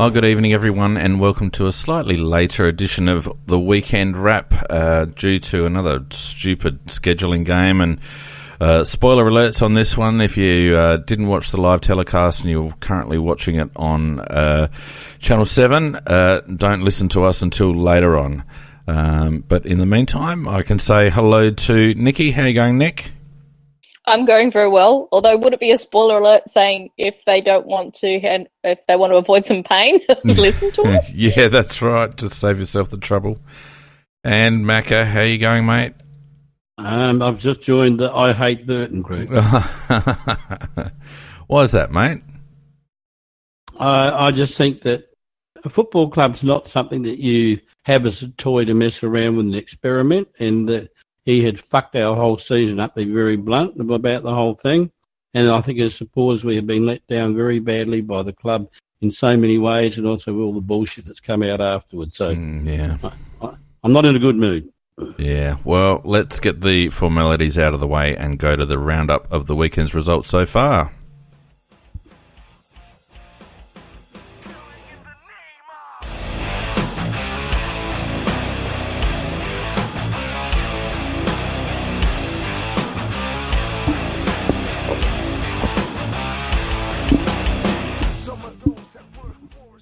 Oh, good evening, everyone, and welcome to a slightly later edition of the Weekend Wrap due to another stupid scheduling game. And spoiler alerts on this one. If you didn't watch the live telecast and you're currently watching it on Channel 7, don't listen to us until later on. But in the meantime, I can say hello to Nikki. How are you going, Nick? I'm going very well, although would it be a spoiler alert saying if they don't want to and if they want to avoid some pain, listen to it? Yeah, that's right. Just save yourself the trouble. And Macca, how are you going, mate? I've just joined the I Hate Burton group. Why is that, mate? I just think that a football club's not something that you have as a toy to mess around with and experiment, and that he had fucked our whole season up, to be very blunt about the whole thing. And I think as supporters, we have been let down very badly by the club in so many ways, and also all the bullshit that's come out afterwards. So yeah, I'm not in a good mood. Yeah, well, let's get the formalities out of the way and go to the roundup of the weekend's results so far.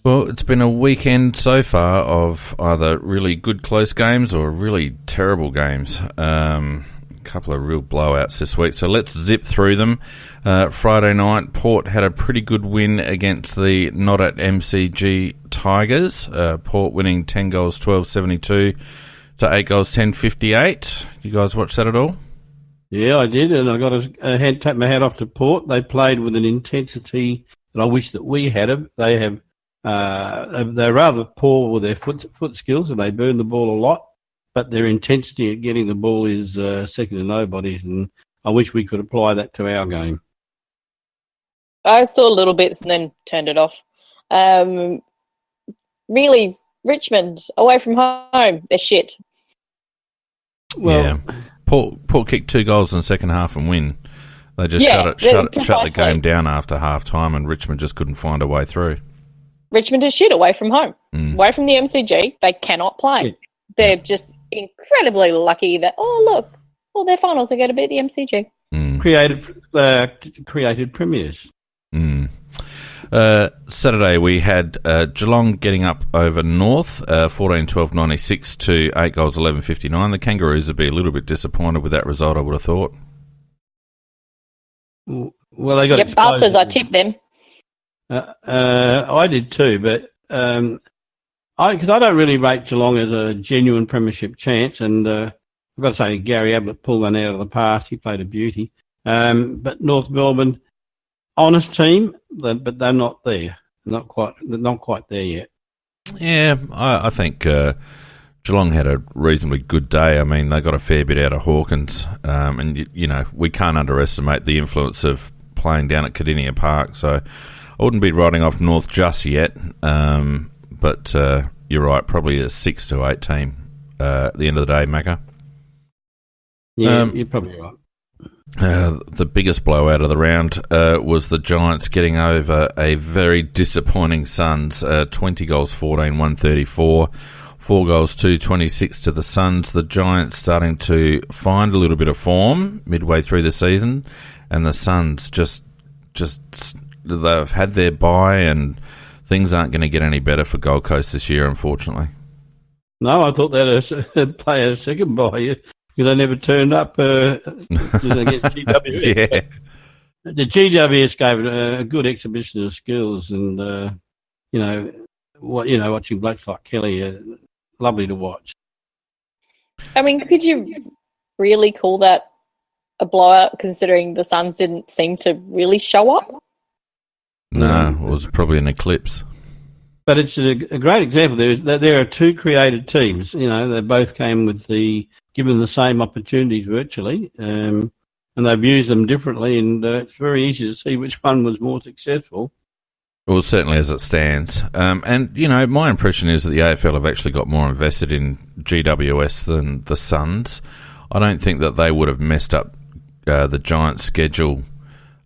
Well, it's been a weekend so far of either really good close games or really terrible games. A couple of real blowouts this week, so let's zip through them. Friday night, Port had a pretty good win against the not at MCG Tigers. Port winning 10 goals 12-72 to 8 goals 10-58. You guys watch that at all? Yeah, I did, and I got to take my hat off to Port. They played with an intensity that I wish that we had. They're rather poor with their foot skills, and they burn the ball a lot, but their intensity at getting the ball is second to nobody's, and I wish we could apply that to our game. I saw little bits and then turned it off. Really, Richmond, away from home, they're shit. Well, yeah. Port kicked 2 goals in the second half and win. They just shut the game down after half time, and Richmond just couldn't find a way through. Richmond is shit away from home. Away from the MCG, they cannot play. Yeah. They're just incredibly lucky that, their finals are going to be the MCG. Created premiers. Saturday we had Geelong getting up over North, 14-12-96 to 8 goals 11-59. The Kangaroos would be a little bit disappointed with that result, I would have thought. Well, they got Yep, bastards, I tipped them. I did too, but because I don't really rate Geelong as a genuine premiership chance, and I've got to say Gary Ablett pulled one out of the past. He played a beauty. But North Melbourne, honest team, but they're not there. Not quite there yet. Yeah, I think Geelong had a reasonably good day. I mean, they got a fair bit out of Hawkins, and we can't underestimate the influence of playing down at Cardinia Park. So I wouldn't be writing off North just yet, but you're right, probably a 6 to 8 team at the end of the day, Macca. Yeah, you're probably right. The biggest blowout of the round was the Giants getting over a very disappointing Suns, 20 goals 14, 134, 4 goals 2-26 to the Suns. The Giants starting to find a little bit of form midway through the season, and the Suns just they've had their bye, and things aren't going to get any better for Gold Coast this year, unfortunately. No, I thought they'd play a second bye because they never turned up against GWS. Yeah. The GWS gave a good exhibition of skills, and watching blokes like Kelly, lovely to watch. I mean, could you really call that a blowout, considering the Suns didn't seem to really show up? No, it was probably an eclipse. But it's a great example. There are two created teams. They both came given the same opportunities virtually, and they've used them differently, and it's very easy to see which one was more successful. Well, certainly as it stands. And my impression is that the AFL have actually got more invested in GWS than the Suns. I don't think that they would have messed up the Giants' schedule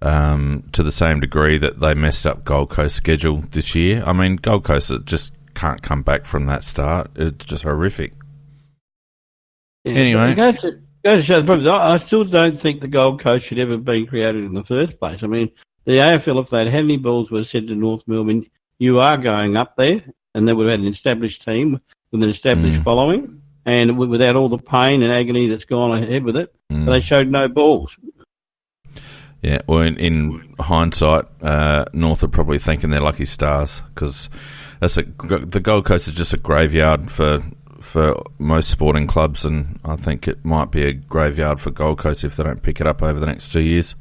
to the same degree that they messed up Gold Coast's schedule this year. I mean, Gold Coast just can't come back from that start. It's just horrific. Yeah, anyway. It goes to show the problem. I still don't think the Gold Coast should ever have been created in the first place. I mean, the AFL, if they'd had any balls, would have said to North Melbourne, you are going up there, and they would have had an established team with an established following, and without all the pain and agony that's gone ahead with it. But they showed no balls. Yeah, well, in hindsight, North are probably thanking their lucky stars, because the Gold Coast is just a graveyard for most sporting clubs, and I think it might be a graveyard for Gold Coast if they don't pick it up over the next 2 years.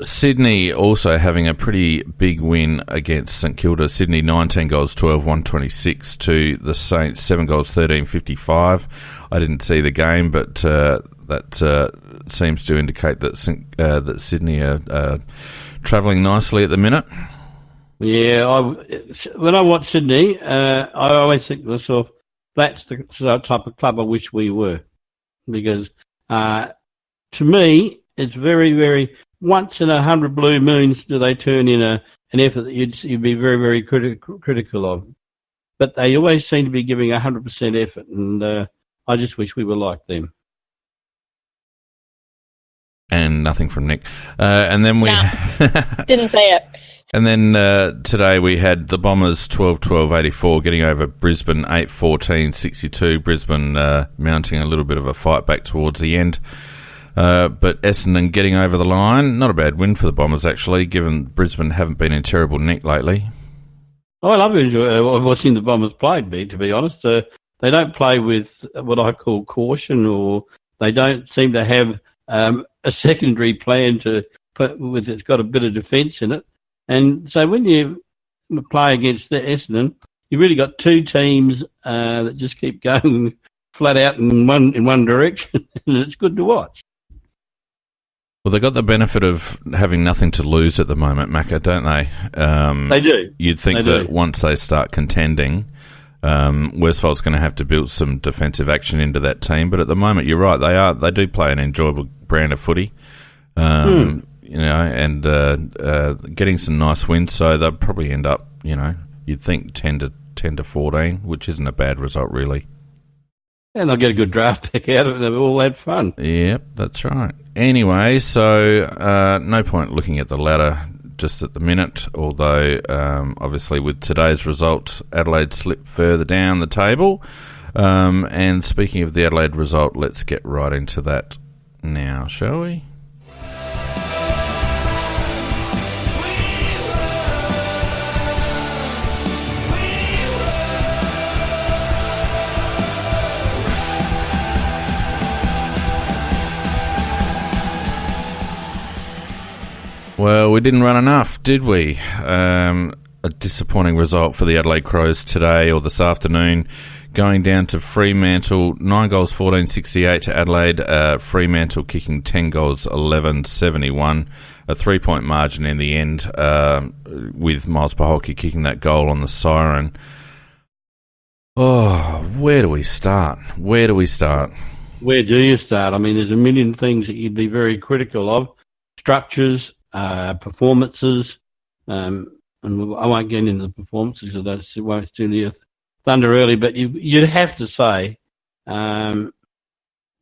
Sydney also having a pretty big win against St Kilda. Sydney 19 goals 12 126 to the Saints 7 goals 13 55. I didn't see the game, but that seems to indicate that Sydney are travelling nicely at the minute. Yeah, when I watch Sydney, I always think to myself, that's the type of club I wish we were, because to me, it's very, very, once in 100 blue moons do they turn in an effort that you'd be very, very critical of. But they always seem to be giving 100% effort, and I just wish we were like them. And nothing from Nick. And then we... Didn't say it. And then today we had the Bombers 12-12-84 getting over Brisbane 8-14-62. Brisbane mounting a little bit of a fight back towards the end. But Essendon getting over the line. Not a bad win for the Bombers, actually, given Brisbane haven't been in terrible nick lately. I love watching the Bombers play, to be honest. They don't play with what I call caution, or they don't seem to have a secondary plan to put with it's got a bit of defence in it. And so when you play against the Essendon, you've really got two teams that just keep going flat out in one direction, and it's good to watch. Well, they've got the benefit of having nothing to lose at the moment, Macca, don't they? They do. You'd think that once they start contending, Westfold's going to have to build some defensive action into that team. But at the moment, you're right. They do play an enjoyable brand of footy, and getting some nice wins. So they'll probably end up, you'd think 10 to 14, which isn't a bad result, really. And they'll get a good draft pick out of it. They've all had fun. Yep, that's right. Anyway, so no point looking at the ladder just at the minute, although obviously with today's result, Adelaide slipped further down the table. And speaking of the Adelaide result, let's get right into that now, shall we? Well, we didn't run enough, did we? A disappointing result for the Adelaide Crows today or this afternoon, going down to Fremantle, 9 goals 14-68 to Adelaide. Fremantle kicking 10 goals 11-71, a 3-point margin in the end, with Miles Paholke kicking that goal on the siren. Oh, where do we start? Where do you start? I mean, there's a million things that you'd be very critical of. Structures, performances, and I won't get into the performances because I won't steal the thunder early, but you'd have to say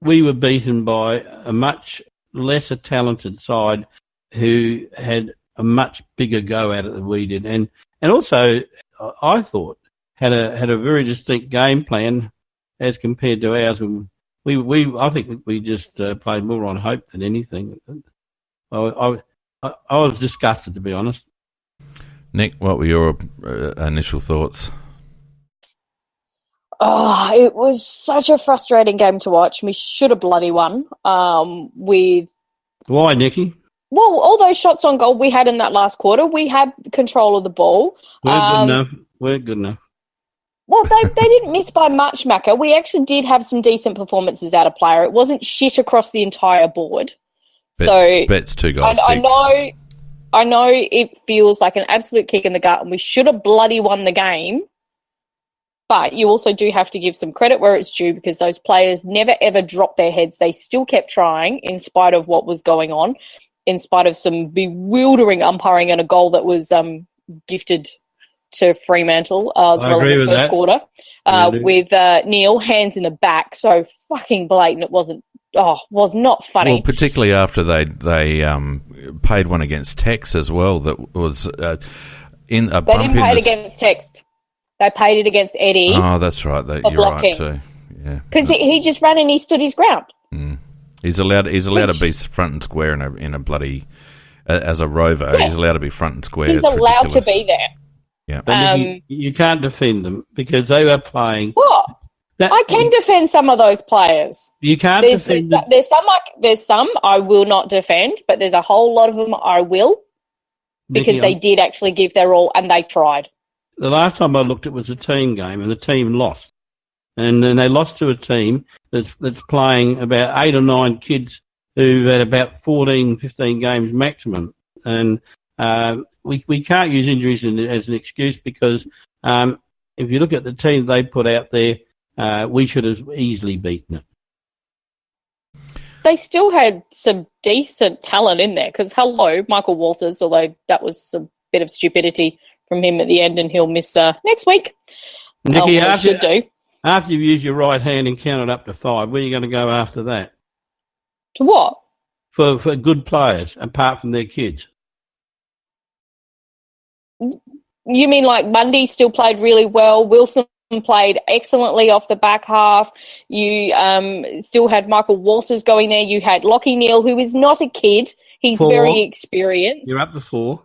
we were beaten by a much lesser talented side who had a much bigger go at it than we did, and also I thought had a very distinct game plan as compared to ours. I think we just played more on hope than anything. I was disgusted, to be honest. Nick, what were your initial thoughts? Oh, it was such a frustrating game to watch. We should have bloody won. Why, Nicky? Well, all those shots on goal we had in that last quarter, we had control of the ball. We're good enough. Well, they didn't miss by much, Macca. We actually did have some decent performances out of player. It wasn't shit across the entire board. Bet's 2 goals 6. I know it feels like an absolute kick in the gut and we should have bloody won the game, but you also do have to give some credit where it's due because those players never ever dropped their heads. They still kept trying in spite of what was going on. in spite of some bewildering umpiring and a goal that was gifted to Fremantle as well in the first quarter. With Neil, hands in the back, so fucking blatant. It was not funny. Well, particularly after they paid one against Tex as well. That was in a bump. They didn't pay it against Tex. They paid it against Eddie. Oh, that's right. You're blocking. Right too. Yeah, because he just ran and he stood his ground. Mm. He's allowed to be front and square in a bloody as a rover. Yeah. He's allowed to be front and square. He's allowed to be there. Yeah, but you can't defend them because they were playing. What? I can defend some of those players. You can't defend them. There's some I will not defend, but there's a whole lot of them I will because they did actually give their all and they tried. The last time I looked, it was a team game and the team lost. And then they lost to a team that's playing about 8 or 9 kids who had about 14, 15 games maximum. And we can't use injuries as an excuse because if you look at the team they put out there, we should have easily beaten it. They still had some decent talent in there because, Michael Walters, although that was a bit of stupidity from him at the end and he'll miss next week. Nikki, after you've used your right hand and counted up to 5, where are you going to go after that? To what? For good players, apart from their kids. You mean like Bundy still played really well, Wilson played excellently off the back half, you still had Michael Walters going there, you had Lockie Neal, who is not a kid, he's 4. very experienced. You're up to 4.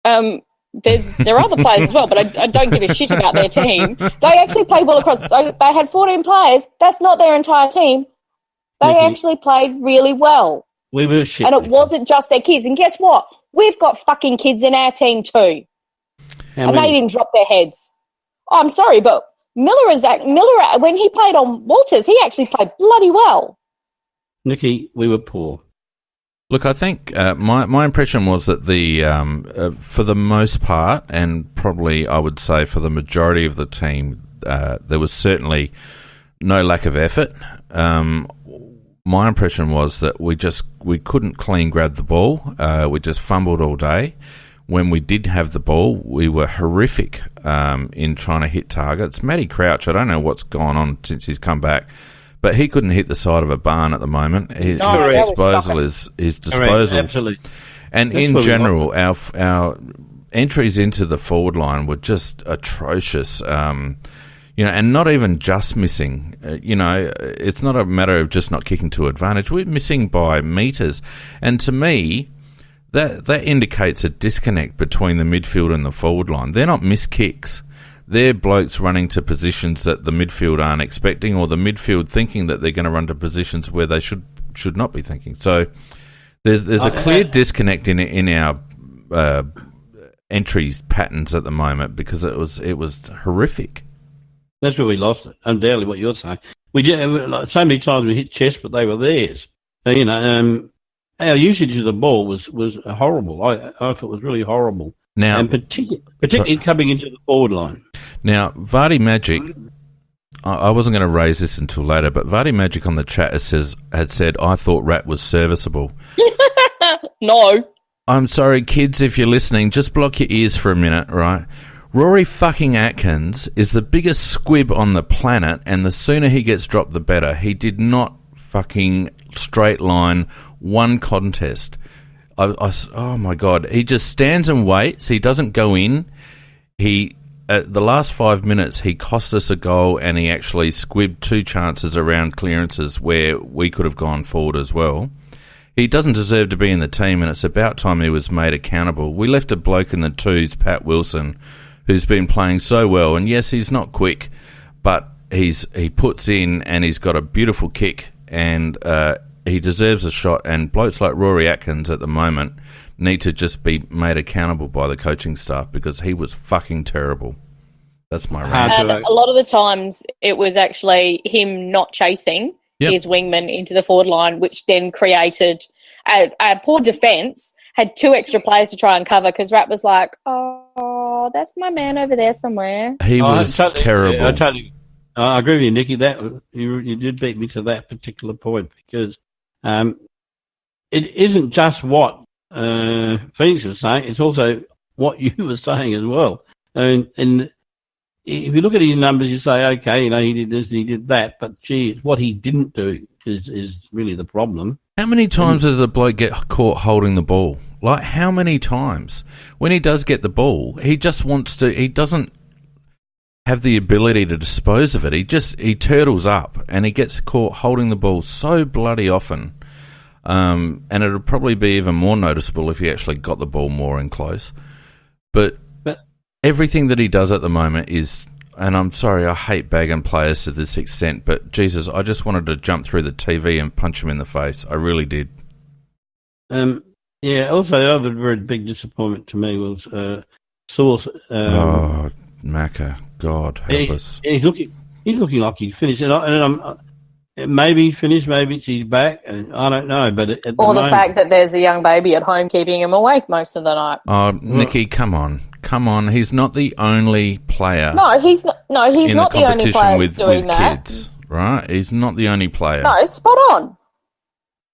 There are other players as well, but I don't give a shit about their team. They actually played well across. So they had 14 players. That's not their entire team. They actually played really well. We were shit. And it wasn't just their kids. And guess what? We've got fucking kids in our team too. And they didn't drop their heads. Oh, I'm sorry, but Miller, when he played on Walters, he actually played bloody well. Nikki, we were poor. Look, I think my impression was that for the most part, and probably I would say for the majority of the team, there was certainly no lack of effort. My impression was that we couldn't clean grab the ball. We just fumbled all day. When we did have the ball, we were horrific in trying to hit targets. Matty Crouch, I don't know what's gone on since he's come back, but he couldn't hit the side of a barn at the moment. His disposal is his disposal. Absolutely. And that's in general, our entries into the forward line were just atrocious. And not even just missing. It's not a matter of just not kicking to advantage. We're missing by metres. And to me, that indicates a disconnect between the midfield and the forward line. They're not missed kicks. They're blokes running to positions that the midfield aren't expecting, or the midfield thinking that they're going to run to positions where they should not be thinking. So there's a clear disconnect in our entries patterns at the moment because it was horrific. That's where we lost it. Undoubtedly, what you're saying. We did so many times we hit chest, but they were theirs. Our usage of the ball was horrible. I thought it was really horrible. Now, and particularly coming into the forward line. Now, Vardy Magic, I wasn't going to raise this until later, but Vardy Magic on the chat had said, I thought Rat was serviceable. No. I'm sorry, kids, if you're listening, just block your ears for a minute, right? Rory fucking Atkins is the biggest squib on the planet, and the sooner he gets dropped, the better. He did not fucking straight line one contest. Oh my God, he just stands and waits. He doesn't go in. At the last 5 minutes, he cost us a goal, and he actually squibbed 2 chances around clearances where we could have gone forward as well. He doesn't deserve to be in the team, and it's about time he was made accountable. We left a bloke in the twos, Pat Wilson, who's been playing so well, and yes, he's not quick, but he puts in, and he's got a beautiful kick, and he deserves a shot, and blokes like Rory Atkins at the moment need to just be made accountable by the coaching staff because he was fucking terrible. That's my rant. And a lot of the times it was actually him not chasing his wingman into the forward line, which then created a poor defence, had 2 extra players to try and cover because Rat was like, oh, that's my man over there somewhere. He was terrible. I agree with you, Nikki. That you did beat me to that particular point because it isn't just what Phoenix was saying; it's also what you were saying as well. And if you look at his numbers, you say, okay, he did this, he did that, but gee, what he didn't do is really the problem. How many times does the bloke get caught holding the ball? Like, how many times? When he does get the ball, he just wants to. He doesn't have the ability to dispose of it. He turtles up and he gets caught holding the ball so bloody often. And it would probably be even more noticeable if he actually got the ball more in close. But everything that he does at the moment is, and I'm sorry, I hate bagging players to this extent, but Jesus, I just wanted to jump through the TV and punch him in the face. I really did. Yeah, also the other very big disappointment to me was Source. Macca, God help us. He's looking like he's finished. Maybe he's finished, maybe it's his back, and I don't know. But the fact that there's a young baby at home keeping him awake most of the night. Oh, Nikki, come on. He's not the only player. No, he's not. No, he's not the only player with doing that. Kids, right? He's not the only player. No, spot on.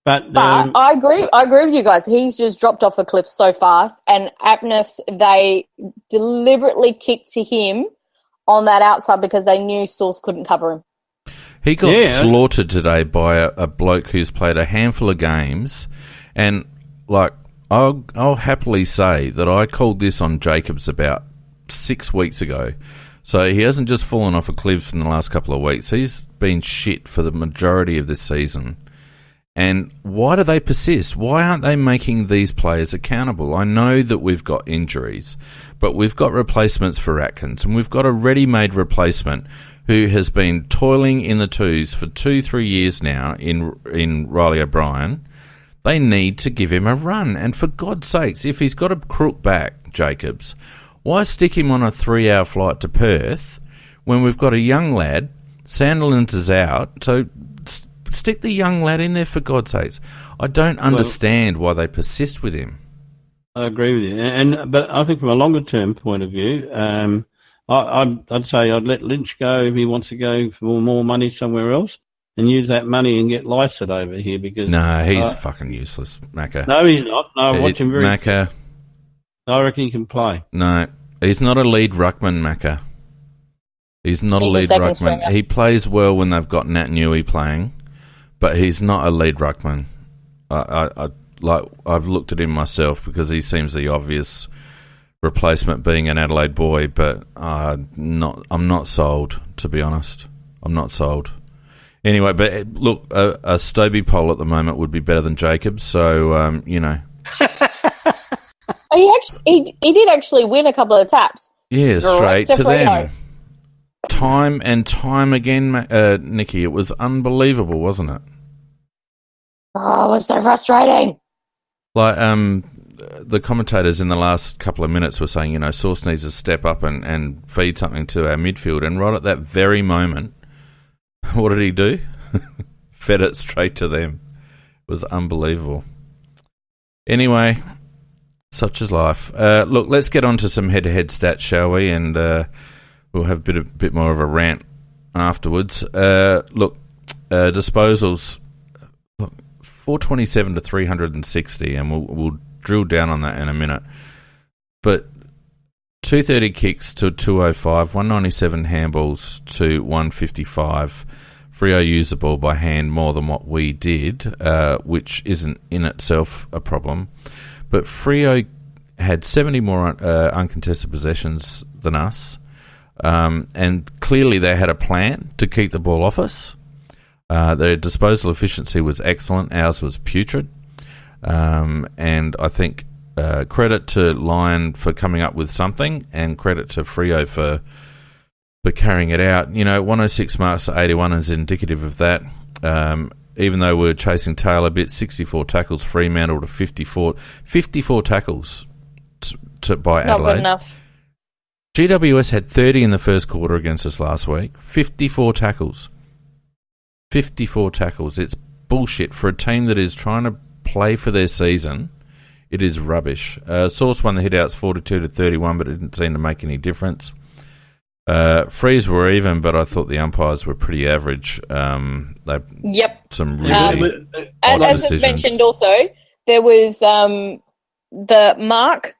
But I agree. I agree with you guys. He's just dropped off a cliff so fast, and Aptness, they deliberately kicked to him on that outside because they knew Source couldn't cover him. He got slaughtered today by a bloke who's played a handful of games, and I'll happily say that I called this on Jacobs about 6 weeks ago. So he hasn't just fallen off a cliff in the last couple of weeks. He's been shit for the majority of this season. And why do they persist? Why aren't they making these players accountable? I know that we've got injuries, but we've got replacements for Atkins, and we've got a ready-made replacement who has been toiling in the twos for 2-3 years now in Riley O'Brien. They need to give him a run. And for God's sakes, if he's got a crook back, Jacobs, why stick him on a 3-hour flight to Perth when we've got a young lad? Sandilands is out, so stick the young lad in there for God's sakes. I don't understand why they persist with him. I agree with you, but I think from a longer term point of view, I'd say I'd let Lynch go if he wants to go for more money somewhere else, and use that money and get Lysett over here because he's fucking useless, Macca. No, he's not. No, I watch him very. Macca, I reckon he can play. No, he's not a lead ruckman, Macca. He's not a lead ruckman. Stringer. He plays well when they've got Nat Newey playing. But he's not a lead ruckman. I've looked at him myself because he seems the obvious replacement, being an Adelaide boy. But I'm not sold, to be honest. I'm not sold. Anyway, but look, a Stobie poll at the moment would be better than Jacobs. So he did actually win a couple of taps. Yeah, straight to them. Time and time again, Nikki. It was unbelievable, wasn't it? Oh, it was so frustrating. Like, the commentators in the last couple of minutes were saying, Source needs to step up and feed something to our midfield. And right at that very moment, what did he do? Fed it straight to them. It was unbelievable. Anyway, such is life. Look, let's get on to some head-to-head stats, shall we? And we'll have a bit more of a rant afterwards. Disposals, 427 to 360, and we'll drill down on that in a minute. But 230 kicks to 205, 197 handballs to 155. Freo used the ball by hand more than what we did, which isn't in itself a problem. But Freo had 70 more uncontested possessions than us. And clearly they had a plan to keep the ball off us. Their disposal efficiency was excellent. Ours was putrid. And I think credit to Lyon for coming up with something, and credit to Freo for carrying it out. 106 marks to 81 is indicative of that. Even though we're chasing tail a bit, 64 tackles, Fremantle to 54. 54 tackles by Adelaide. Not good enough. GWS had 30 in the first quarter against us last week. 54 tackles. 54 tackles. It's bullshit for a team that is trying to play for their season. It is rubbish. Source won the hitouts 42 to 31, but it didn't seem to make any difference. Frees were even, but I thought the umpires were pretty average. Some really odd as decisions. mentioned also, there was the mark,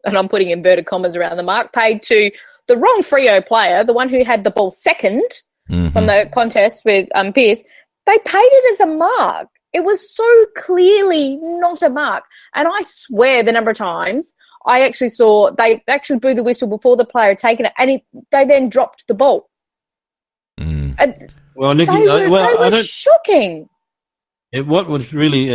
and I'm putting inverted commas around the mark, paid to the wrong Freo player, the one who had the ball second from the contest with Pearce. They paid it as a mark. It was so clearly not a mark. And I swear the number of times I actually saw they actually blew the whistle before the player had taken it, and they then dropped the ball. And well, Nikki, they were shocking. What was really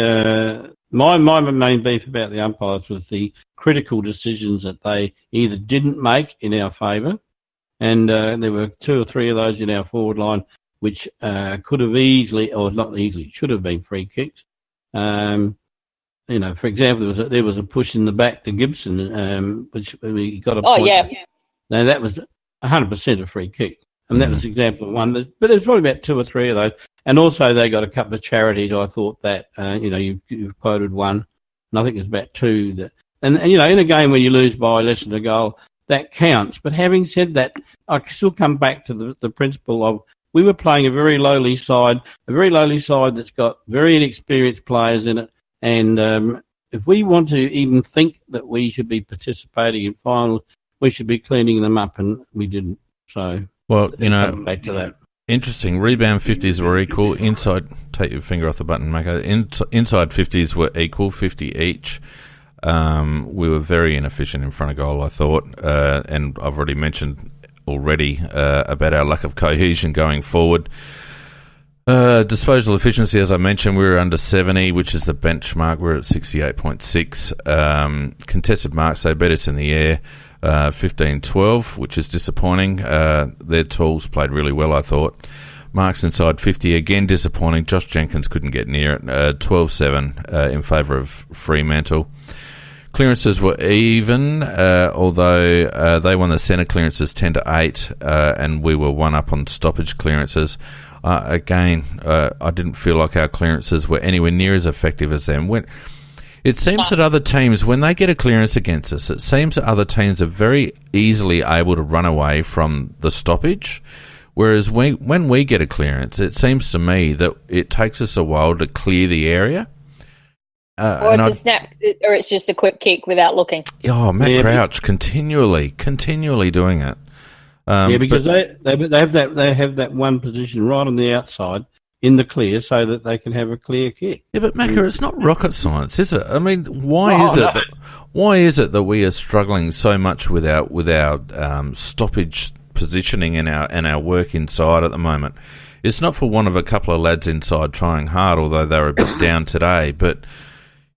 my main beef about the umpires was the critical decisions that they either didn't make in our favour, and there were 2 or 3 of those in our forward line which could have easily, or not easily, should have been free kicks. For example, there was a push in the back to Gibson, which we got a point. Oh, yeah. Now, that was 100% a free kick. And that was an example of one. But there's probably about 2 or 3 of those. And also they got a couple of charities. I thought that, you've quoted one, and I think there's about 2 that. And in a game when you lose by less than a goal, that counts. But having said that, I still come back to the principle of we were playing a very lowly side that's got very inexperienced players in it. And if we want to even think that we should be participating in finals, we should be cleaning them up, and we didn't. So, well, back to that. Interesting. Rebound 50s were equal. Inside, take your finger off the button, Mako. Inside 50s were equal, 50 each. We were very inefficient in front of goal, I thought. And I've already mentioned about our lack of cohesion going forward. Disposal efficiency, as I mentioned, we were under 70, which is the benchmark. We're at 68.6. Contested marks, they beat us in the air, 15-12, which is disappointing. Their tools played really well, I thought. Marks inside 50, again disappointing. Josh Jenkins couldn't get near it, 12-7 in favour of Fremantle. Clearances were even, although they won the centre clearances 10-8, and we were 1 up on stoppage clearances. I didn't feel like our clearances were anywhere near as effective as them. It seems that other teams, when they get a clearance against us, it seems that other teams are very easily able to run away from the stoppage, whereas when we get a clearance, it seems to me that it takes us a while to clear the area. Or it's a snap, or it's just a quick kick without looking. Oh, Matt Crouch continually doing it. Because they have that one position right on the outside in the clear so that they can have a clear kick. Yeah, but Macca, it's not rocket science, is it? I mean, why is it that we are struggling so much with our stoppage positioning and our work inside at the moment? It's not for want of a couple of lads inside trying hard, although they were a bit down today, but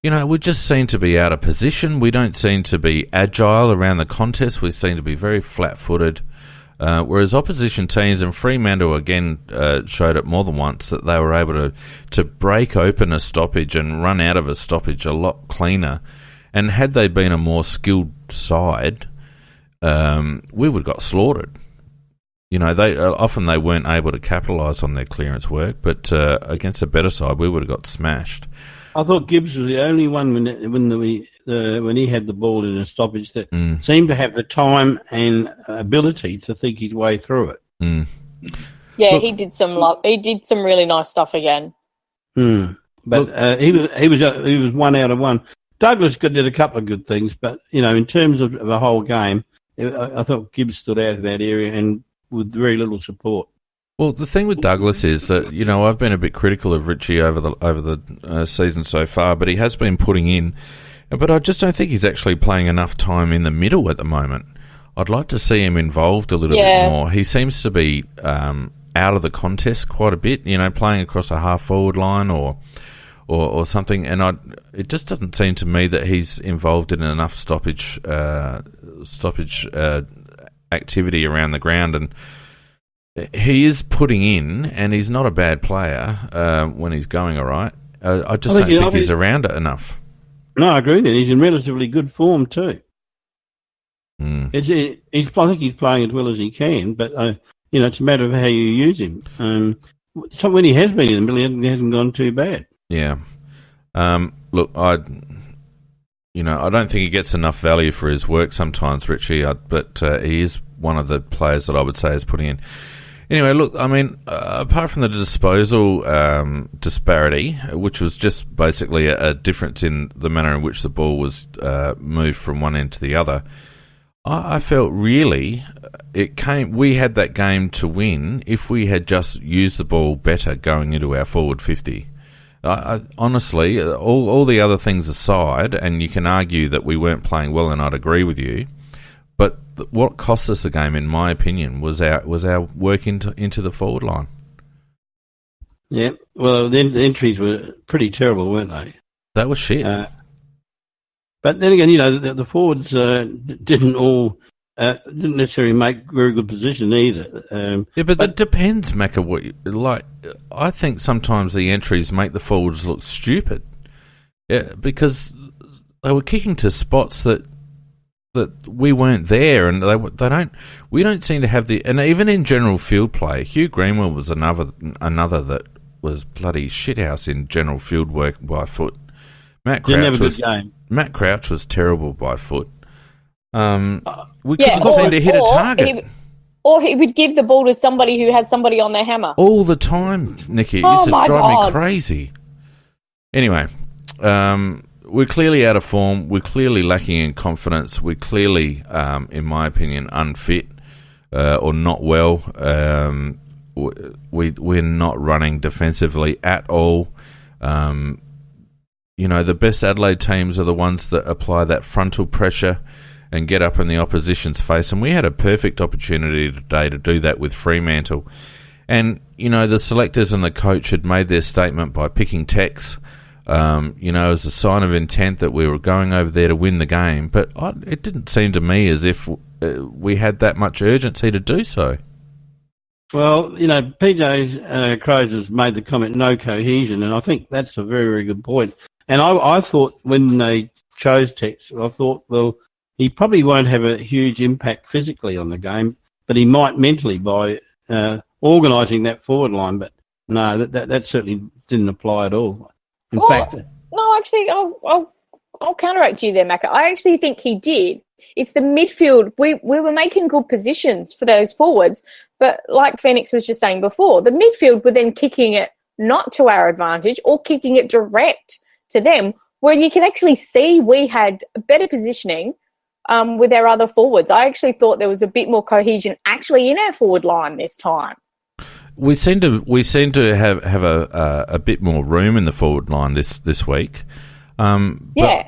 we just seem to be out of position. We don't seem to be agile around the contest. We seem to be very flat-footed. Whereas opposition teams, and Fremantle again showed it more than once, that they were able to break open a stoppage and run out of a stoppage a lot cleaner. And had they been a more skilled side, we would have got slaughtered. They often they weren't able to capitalise on their clearance work, but against a better side, we would have got smashed. I thought Gibbs was the only one when he had the ball in a stoppage that seemed to have the time and ability to think his way through it. Yeah, he did some really nice stuff again. But he was 1 out of 1. Douglas did a couple of good things, but in terms of the whole game, I thought Gibbs stood out of that area and with very little support. Well, the thing with Douglas is that, I've been a bit critical of Richie over the season so far, but he has been putting in. But I just don't think he's actually playing enough time in the middle at the moment. I'd like to see him involved a little bit more. He seems to be out of the contest quite a bit, playing across a half-forward line or something, and it just doesn't seem to me that he's involved in enough stoppage activity around the ground, and he is putting in, and he's not a bad player when he's going all right. I just don't think he's around it enough. No, I agree with you. He's in relatively good form too. I think he's playing as well as he can, but it's a matter of how you use him. So when he has been in the middle, he hasn't gone too bad. Yeah. Look, I don't think he gets enough value for his work sometimes, Richie, but he is one of the players that I would say is putting in. Anyway, look, I mean, apart from the disposal disparity, which was just basically a difference in the manner in which the ball was moved from one end to the other, I felt really we had that game to win if we had just used the ball better going into our forward 50. Honestly, all the other things aside, and you can argue that we weren't playing well, and I'd agree with you, but what cost us the game, in my opinion, was our work into the forward line. Yeah, well, the entries were pretty terrible, weren't they? That was shit. But then again, the forwards didn't necessarily make very good position either. But that depends, Macca. I think sometimes the entries make the forwards look stupid. Yeah, because they were kicking to spots that we weren't there, and we don't seem to have and even in general field play, Hugh Greenwell was another that was bloody shithouse in general field work by foot. Matt Crouch was terrible by foot. We couldn't seem to hit a target. Or he would give the ball to somebody who had somebody on their hammer. All the time, Nikki. It used to drive me crazy. Anyway, we're clearly out of form. We're clearly lacking in confidence. We're clearly, in my opinion, unfit or not well. We're not running defensively at all. The best Adelaide teams are the ones that apply that frontal pressure and get up in the opposition's face. And we had a perfect opportunity today to do that with Fremantle. And, the selectors and the coach had made their statement by picking Tex, as a sign of intent that we were going over there to win the game. But it didn't seem to me as if we had that much urgency to do so. Well, PJ Crows has made the comment, no cohesion, and I think that's a very, very good point. And I thought when they chose Tex, I thought, well, he probably won't have a huge impact physically on the game, but he might mentally by organising that forward line. But no, that certainly didn't apply at all. In fact, no, actually, I'll counteract you there, Macca. I actually think he did. It's the midfield. We were making good positions for those forwards, but like Phoenix was just saying before, the midfield were then kicking it not to our advantage or kicking it direct to them, where you can actually see we had better positioning with our other forwards. I actually thought there was a bit more cohesion actually in our forward line this time. We seem to have a bit more room in the forward line this week. I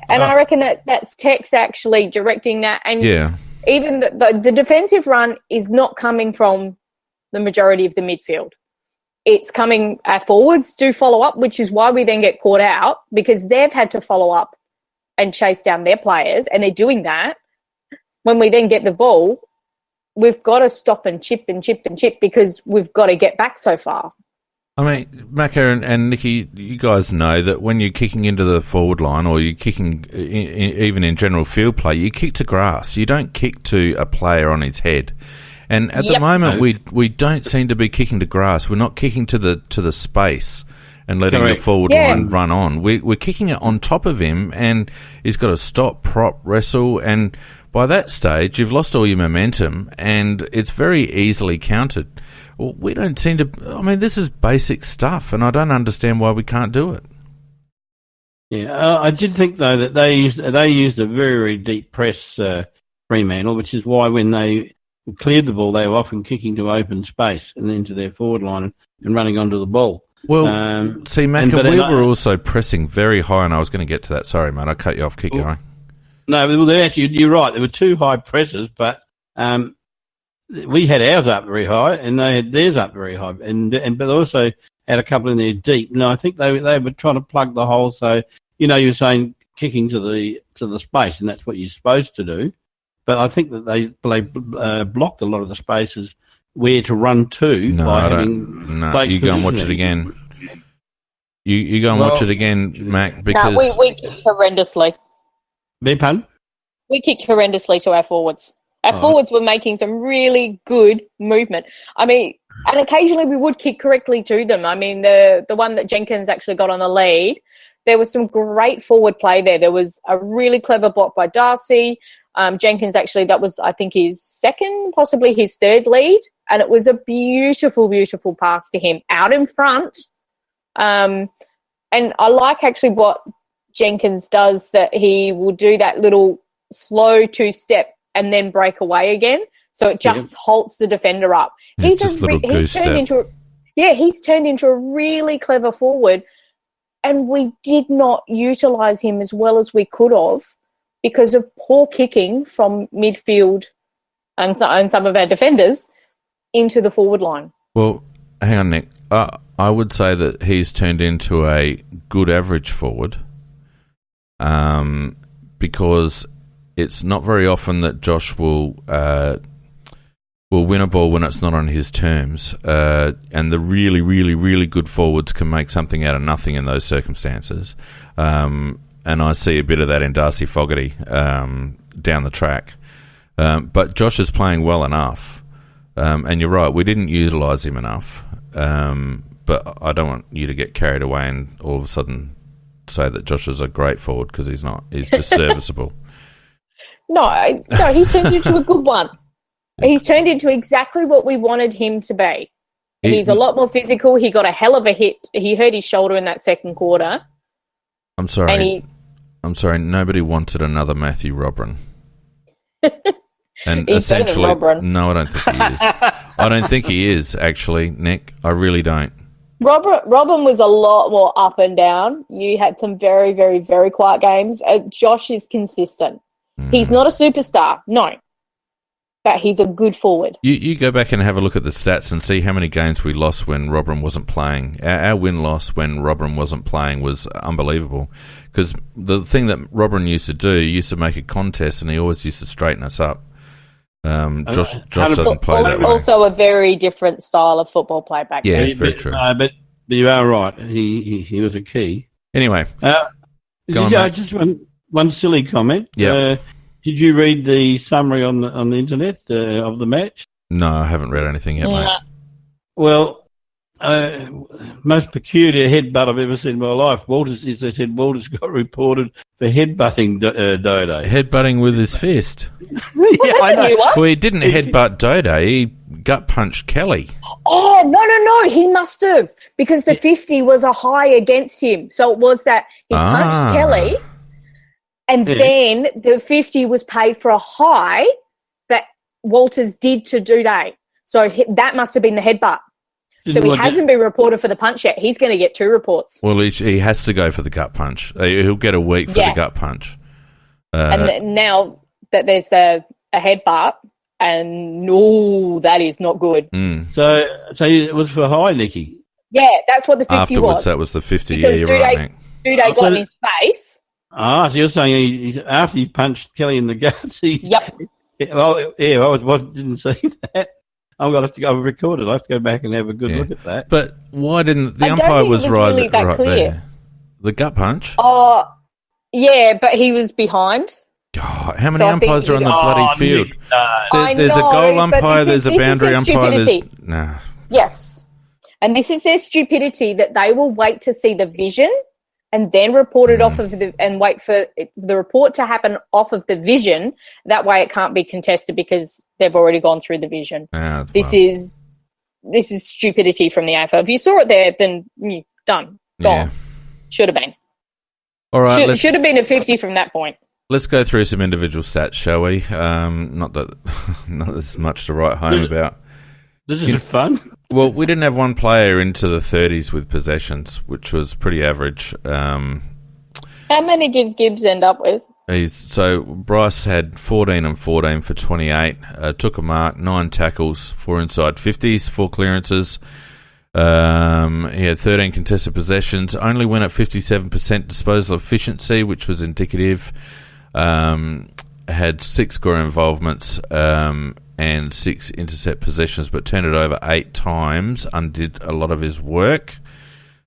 reckon that's Tex actually directing that. And even the defensive run is not coming from the majority of the midfield. It's coming, our forwards do follow up, which is why we then get caught out, because they've had to follow up and chase down their players, and they're doing that. When we then get the ball, we've got to stop and chip and chip and chip because we've got to get back so far. I mean, Macca and Nikki, you guys know that when you're kicking into the forward line or you're kicking even in general field play, you kick to grass. You don't kick to a player on his head. And at the moment, we don't seem to be kicking to grass. We're not kicking to the space and letting the forward line run on. We're kicking it on top of him, and he's got to stop, prop, wrestle, and by that stage, you've lost all your momentum, and it's very easily countered. Well, we don't seem to... I mean, this is basic stuff, and I don't understand why we can't do it. Yeah, I did think, though, that they used a very, very deep press, Fremantle, which is why when they cleared the ball, they were often kicking to open space and into their forward line and running onto the ball. Well, see, Macca, we were also pressing very high, and I was going to get to that. Sorry, mate, I cut you off. Keep going. No, well, actually, you're right. There were two high presses, but we had ours up very high, and they had theirs up very high, but they also had a couple in there deep. No, I think they were trying to plug the hole. So you're saying kicking to the space, and that's what you're supposed to do. But I think that they blocked a lot of the spaces where to run to. No, you go and watch it again. You go and watch it again, Mac, because... we kicked horrendously. Beg pardon? We kicked horrendously to our forwards. Our forwards were making some really good movement. I mean, and occasionally we would kick correctly to them. I mean, the one that Jenkins actually got on the lead, there was some great forward play there. There was a really clever block by Darcy. Jenkins actually, that was, I think, his second, possibly his third lead, and it was a beautiful, beautiful pass to him out in front. And I like actually what Jenkins does, that he will do that little slow two-step and then break away again. So it just halts the defender up. He's turned into a really clever forward, and we did not utilise him as well as we could have because of poor kicking from midfield and some of our defenders into the forward line. Well, hang on, Nick. I would say that he's turned into a good average forward, because it's not very often that Josh will win a ball when it's not on his terms, and the really, really, really good forwards can make something out of nothing in those circumstances. And I see a bit of that in Darcy Fogarty down the track. But Josh is playing well enough, and you're right, we didn't utilise him enough. But I don't want you to get carried away and all of a sudden say that Josh is a great forward, because he's not. He's just serviceable. No, he's turned into a good one. He's turned into exactly what we wanted him to be. He's a lot more physical. He got a hell of a hit. He hurt his shoulder in that second quarter. I'm sorry. Nobody wanted another Matthew Robran. And he's essentially, no, I don't think he is. I don't think he is, actually, Nick. I really don't. Robin was a lot more up and down. You had some very, very, very quiet games. Josh is consistent. He's not a superstar, no, but he's a good forward. You go back and have a look at the stats and see how many games we lost when Robin wasn't playing. Our win-loss when Robin wasn't playing was unbelievable, because the thing that Robin used to do, he used to make a contest and he always used to straighten us up. Josh doesn't play that way. Also a very different style of football play back then. Yeah, very true. But you are right. He was a key. Anyway. Just one silly comment. Yeah. Did you read the summary on the internet of the match? No, I haven't read anything yet, mate. Well, most peculiar headbutt I've ever seen in my life. They said Walters got reported for headbutting Dodo. Headbutting with his fist. I know. Well, he didn't headbutt Dodo. He gut punched Kelly. Oh, no. He must have, because the 50 was a high against him. So it was that he punched Kelly, and then the 50 was paid for a high that Walters did to Dodo. So that must have been the headbutt. So he hasn't been reported for the punch yet. He's going to get 2 reports. Well, he has to go for the gut punch. He'll get a week for the gut punch. And now that there's a headbutt, and that is not good. So it was for high, Nicky? Yeah, that's what the 50 Afterwards, was. that was the 50. Because you're right, Nick. Dodo got in his face. So you're saying after he punched Kelly in the guts, Yep. I didn't see that. I'm going to have to go record it. I have to go back and have a good look at that. But why didn't the umpire was right, really that right clear. there? The gut punch? Oh, yeah, but he was behind. God, how many umpires are on the bloody field? There's a goal umpire, there's a boundary umpire. Yes. And this is their stupidity, that they will wait to see the vision and then report it off of and wait for the report to happen off of the vision. That way it can't be contested because they've already gone through the vision. This is stupidity from the AFL. If you saw it there, then done. Gone. Should have been. All right. Should have been a 50 from that point. Let's go through some individual stats, shall we? Not that there's much to write home about. This is fun. Well, we didn't have one player into the 30s with possessions, which was pretty average. How many did Gibbs end up with? So Bryce had 14 and 14 for 28, took a mark, 9 tackles, 4 inside 50s, 4 clearances. He had 13 contested possessions, only went at 57% disposal efficiency, which was indicative. Had 6 score involvements and 6 intercept possessions, but turned it over 8 times, undid a lot of his work.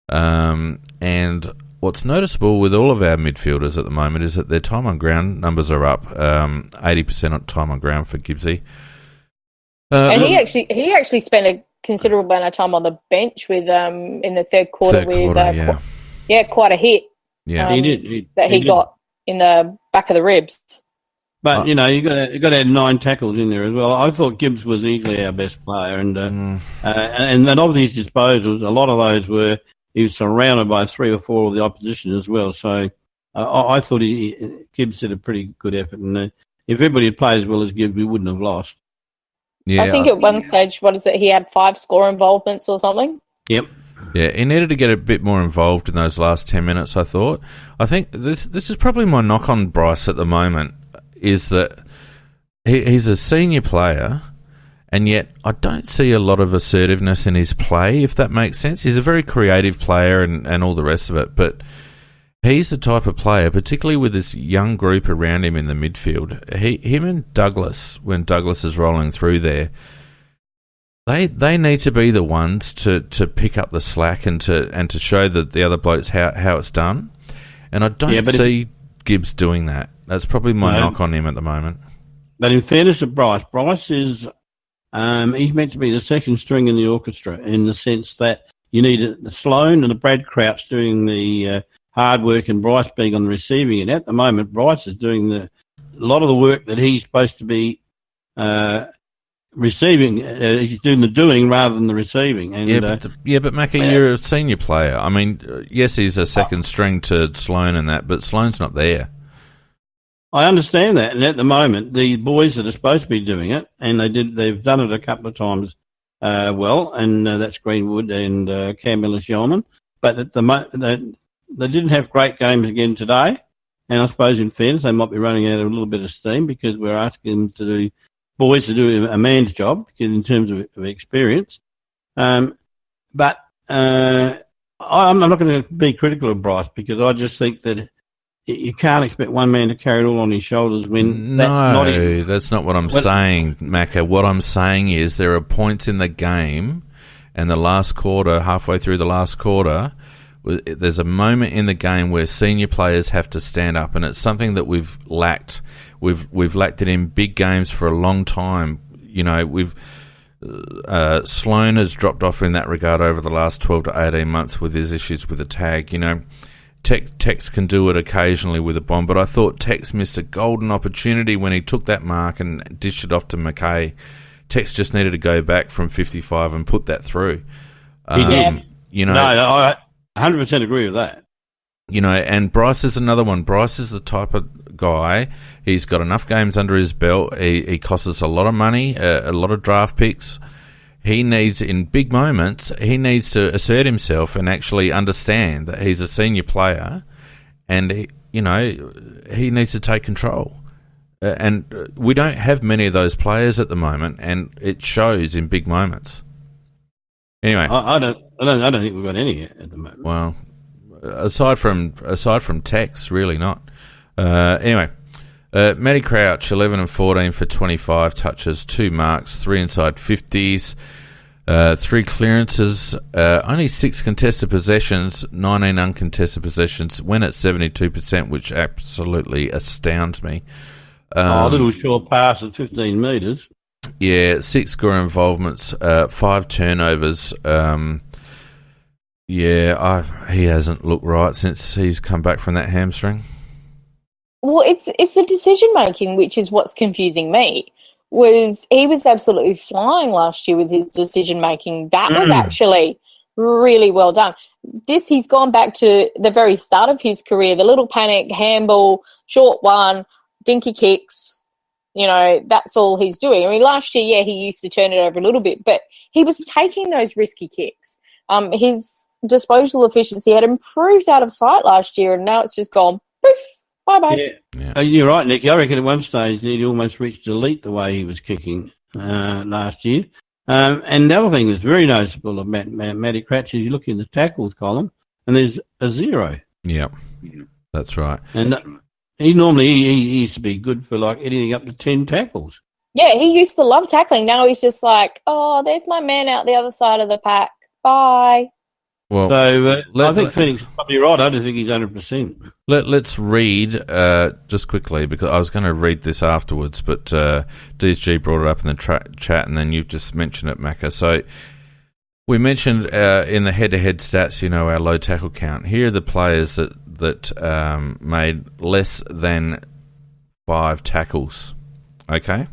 And what's noticeable with all of our midfielders at the moment is that their time on ground numbers are up. 80% on time on ground for Gibbsy. And he actually spent a considerable amount of time on the bench with in the third quarter quite a hit. Yeah, he got in the back of the ribs. But you got to add 9 tackles in there as well. I thought Gibbs was easily our best player, and of his disposals, a lot of those he was surrounded by 3 or 4 of the opposition as well. So I thought Gibbs did a pretty good effort, and if everybody had played as well as Gibbs, we wouldn't have lost. Yeah, I think at one stage, he had 5 score involvements or something. Yep. Yeah, he needed to get a bit more involved in those last 10 minutes, I thought. I think this is probably my knock on Bryce at the moment, is that he's a senior player, and yet I don't see a lot of assertiveness in his play, if that makes sense. He's a very creative player and all the rest of it, but he's the type of player, particularly with this young group around him in the midfield, him and Douglas, when Douglas is rolling through there, they need to be the ones to pick up the slack and to show the other blokes how it's done. And I don't see Gibbs doing that. That's probably my knock on him at the moment. But in fairness to Bryce is he's meant to be the second string in the orchestra, in the sense that you need the Sloan and the Brad Crouch doing the hard work and Bryce being on the receiving end. At the moment, Bryce is doing a lot of the work that he's supposed to be receiving. He's doing the doing rather than the receiving. And, but Macca, you're a senior player. I mean, yes, he's a second string to Sloan and that, but Sloan's not there. I understand that, and at the moment, the boys that are supposed to be doing it, and they've done it a couple of times well, and that's Greenwood and Cam Ellis-Yeoman, but at the they didn't have great games again today, and I suppose in fairness, they might be running out of a little bit of steam because we're asking boys to do a man's job in terms of experience. But I'm not going to be critical of Bryce, because I just think that you can't expect one man to carry it all on his shoulders when that's not what I'm saying, Macca. What I'm saying is there are points in the game, and the last quarter, halfway through the last quarter, there's a moment in the game where senior players have to stand up, and it's something that we've lacked. We've lacked it in big games for a long time. Sloan has dropped off in that regard over the last 12 to 18 months with his issues with the tag. Tex can do it occasionally with a bomb, but I thought Tex missed a golden opportunity when he took that mark and dished it off to McKay. Tex just needed to go back from 55 and put that through. He did. No, I 100% agree with that. And Bryce is another one. Bryce is the type of guy, he's got enough games under his belt. He costs us a lot of money, a lot of draft picks. He needs, in big moments, he needs to assert himself and actually understand that he's a senior player, and he needs to take control. And we don't have many of those players at the moment, and it shows in big moments. Anyway, I don't think we've got any at the moment. Well, aside from Tex, really not. Anyway. Matty Crouch, 11 and 14 for 25 touches, 2 marks, 3 inside 50s, 3 clearances, only 6 contested possessions, 19 uncontested possessions, went at 72%, which absolutely astounds me. A little short pass at 15 metres. Yeah, 6 score involvements, 5 turnovers. He hasn't looked right since he's come back from that hamstring. Well, it's the decision making which is what's confusing me. He was absolutely flying last year with his decision making. That was actually really well done. He's gone back to the very start of his career, the little panic, handball, short one, dinky kicks. That's all he's doing. I mean, last year, he used to turn it over a little bit, but he was taking those risky kicks. His disposal efficiency had improved out of sight last year, and now it's just gone poof. Bye-bye. Yeah. You're right, Nick. I reckon at one stage he'd almost reached elite the way he was kicking last year. And the other thing that's very noticeable of Matty Crouch is you look in the tackles column and there's a 0. Yeah, that's right. And he used to be good for like anything up to 10 tackles. Yeah, he used to love tackling. Now he's just like, oh, there's my man out the other side of the pack. Bye. Well, so I think Phoenix is probably right. I don't think he's 100%. Let's read just quickly, because I was going to read this afterwards, but DSG brought it up in the chat, and then you've just mentioned it, Macca. So we mentioned in the head-to-head stats, our low tackle count. Here are the players that made less than 5 tackles. Okay.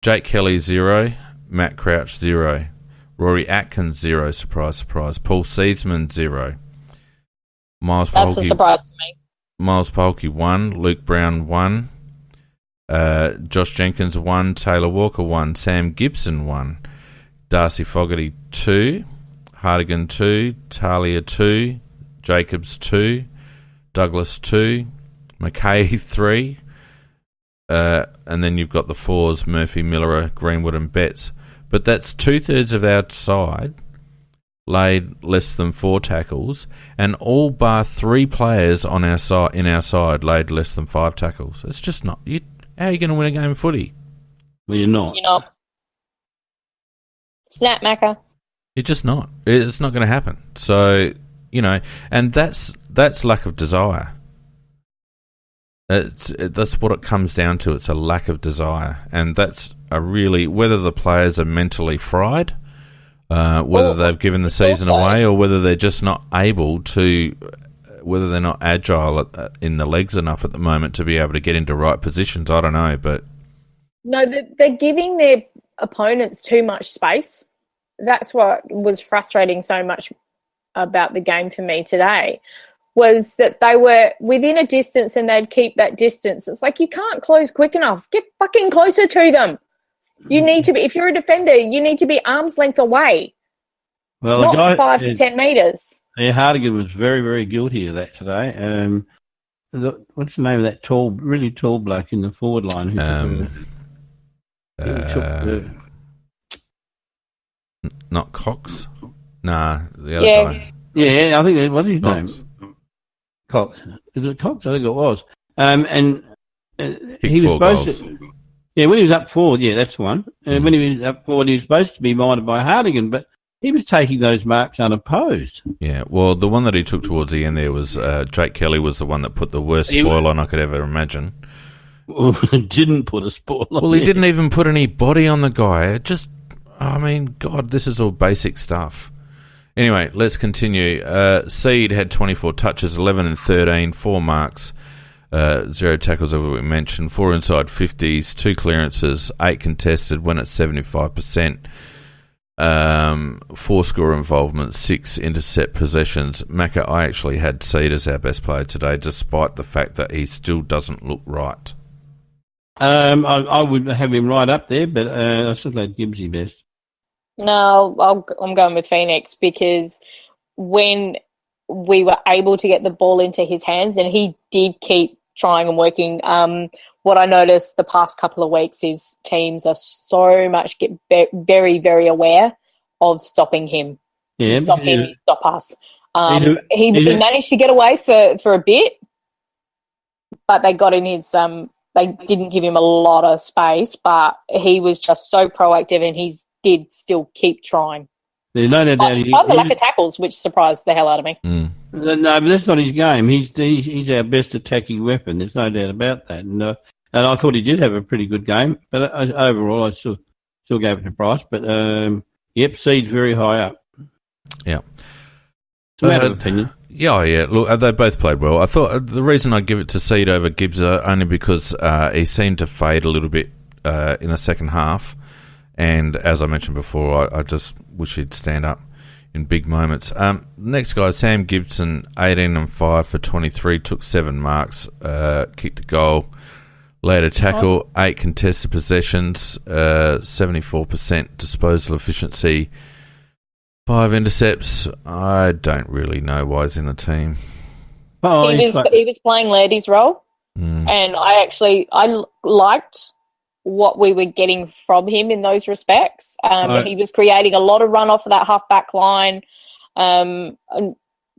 Jake Kelly, 0. Matt Crouch, 0. Rory Atkins, 0. Surprise, surprise. Paul Seedsman, 0. That's a surprise to me. Miles Polkey, 1. Luke Brown, 1. Josh Jenkins, 1. Taylor Walker, 1. Sam Gibson, 1. Darcy Fogarty, 2. Hardigan, 2. Talia, 2. Jacobs, 2. Douglas, 2. McKay, 3. And then you've got the 4s, Murphy, Miller, Greenwood and Betts. But that's 2/3 of our side laid less than 4 tackles, and all bar 3 players on our side laid less than 5 tackles. It's just not. How are you going to win a game of footy? Well, you're not. You're not. Snap, Macca. You're just not. It's not going to happen. So, and that's lack of desire. That's what it comes down to. It's a lack of desire, and that's whether the players are mentally fried, whether they've given the season away, or whether they're just not able to, whether they're not agile in the legs enough at the moment to be able to get into right positions. I don't know, but no, they're giving their opponents too much space. That's what was frustrating so much about the game for me today. Was that they were within a distance and they'd keep that distance. It's like you can't close quick enough. Get fucking closer to them. You need to be, if you're a defender, you need to be arm's length away. Well, not 5 to 10 metres. Yeah, Hardigan was very, very guilty of that today. What's the name of that really tall bloke in the forward line? Not Cox? Nah, the other guy. Yeah, I think what's his name? Cox. Is it Cox? I think it was. And he was supposed to. Yeah, when he was up forward, that's the one. And when he was up forward, he was supposed to be minded by Hardigan, but he was taking those marks unopposed. Yeah, well, the one that he took towards the end there was Jake Kelly was the one that put the worst spoil on I could ever imagine. Well, didn't put a spoil on. Well, he didn't even put any body on the guy. It just, God, this is all basic stuff. Anyway, let's continue. Seed had 24 touches, 11 and 13, 4 marks, 0 tackles, as we mentioned, 4 inside 50s, 2 clearances, 8 contested, went at 75%, 4 score involvements, 6 intercept possessions. Macca, I actually had Seed as our best player today, despite the fact that he still doesn't look right. I would have him right up there, but I still had Gibbsy best. No, I'm going with Phoenix because when we were able to get the ball into his hands, and he did keep trying and working, what I noticed the past couple of weeks is teams are so much very, very aware of stopping him. Yeah, stop us. He managed to get away for a bit, but they got in his they didn't give him a lot of space, but he was just so proactive and he did still keep trying. There's no doubt. Despite the lack of tackles, which surprised the hell out of me. No, but that's not his game. He's our best attacking weapon. There's no doubt about that. And I thought he did have a pretty good game, but overall, I still gave it to Price. But Seed's very high up. Yeah, it's a matter of opinion. Yeah. Look, they both played well. I thought the reason I'd give it to Seed over Gibbs only because he seemed to fade a little bit in the second half. And as I mentioned before, I just wish he'd stand up in big moments. Next guy, Sam Gibson, 18 and 5 for 23, took 7 marks, kicked a goal, laid a tackle, 8 contested possessions, 74% disposal efficiency, 5 intercepts. I don't really know why he's in the team. He was playing Lairdy's role, and I liked what we were getting from him in those respects. He was creating a lot of run off of that half-back line. And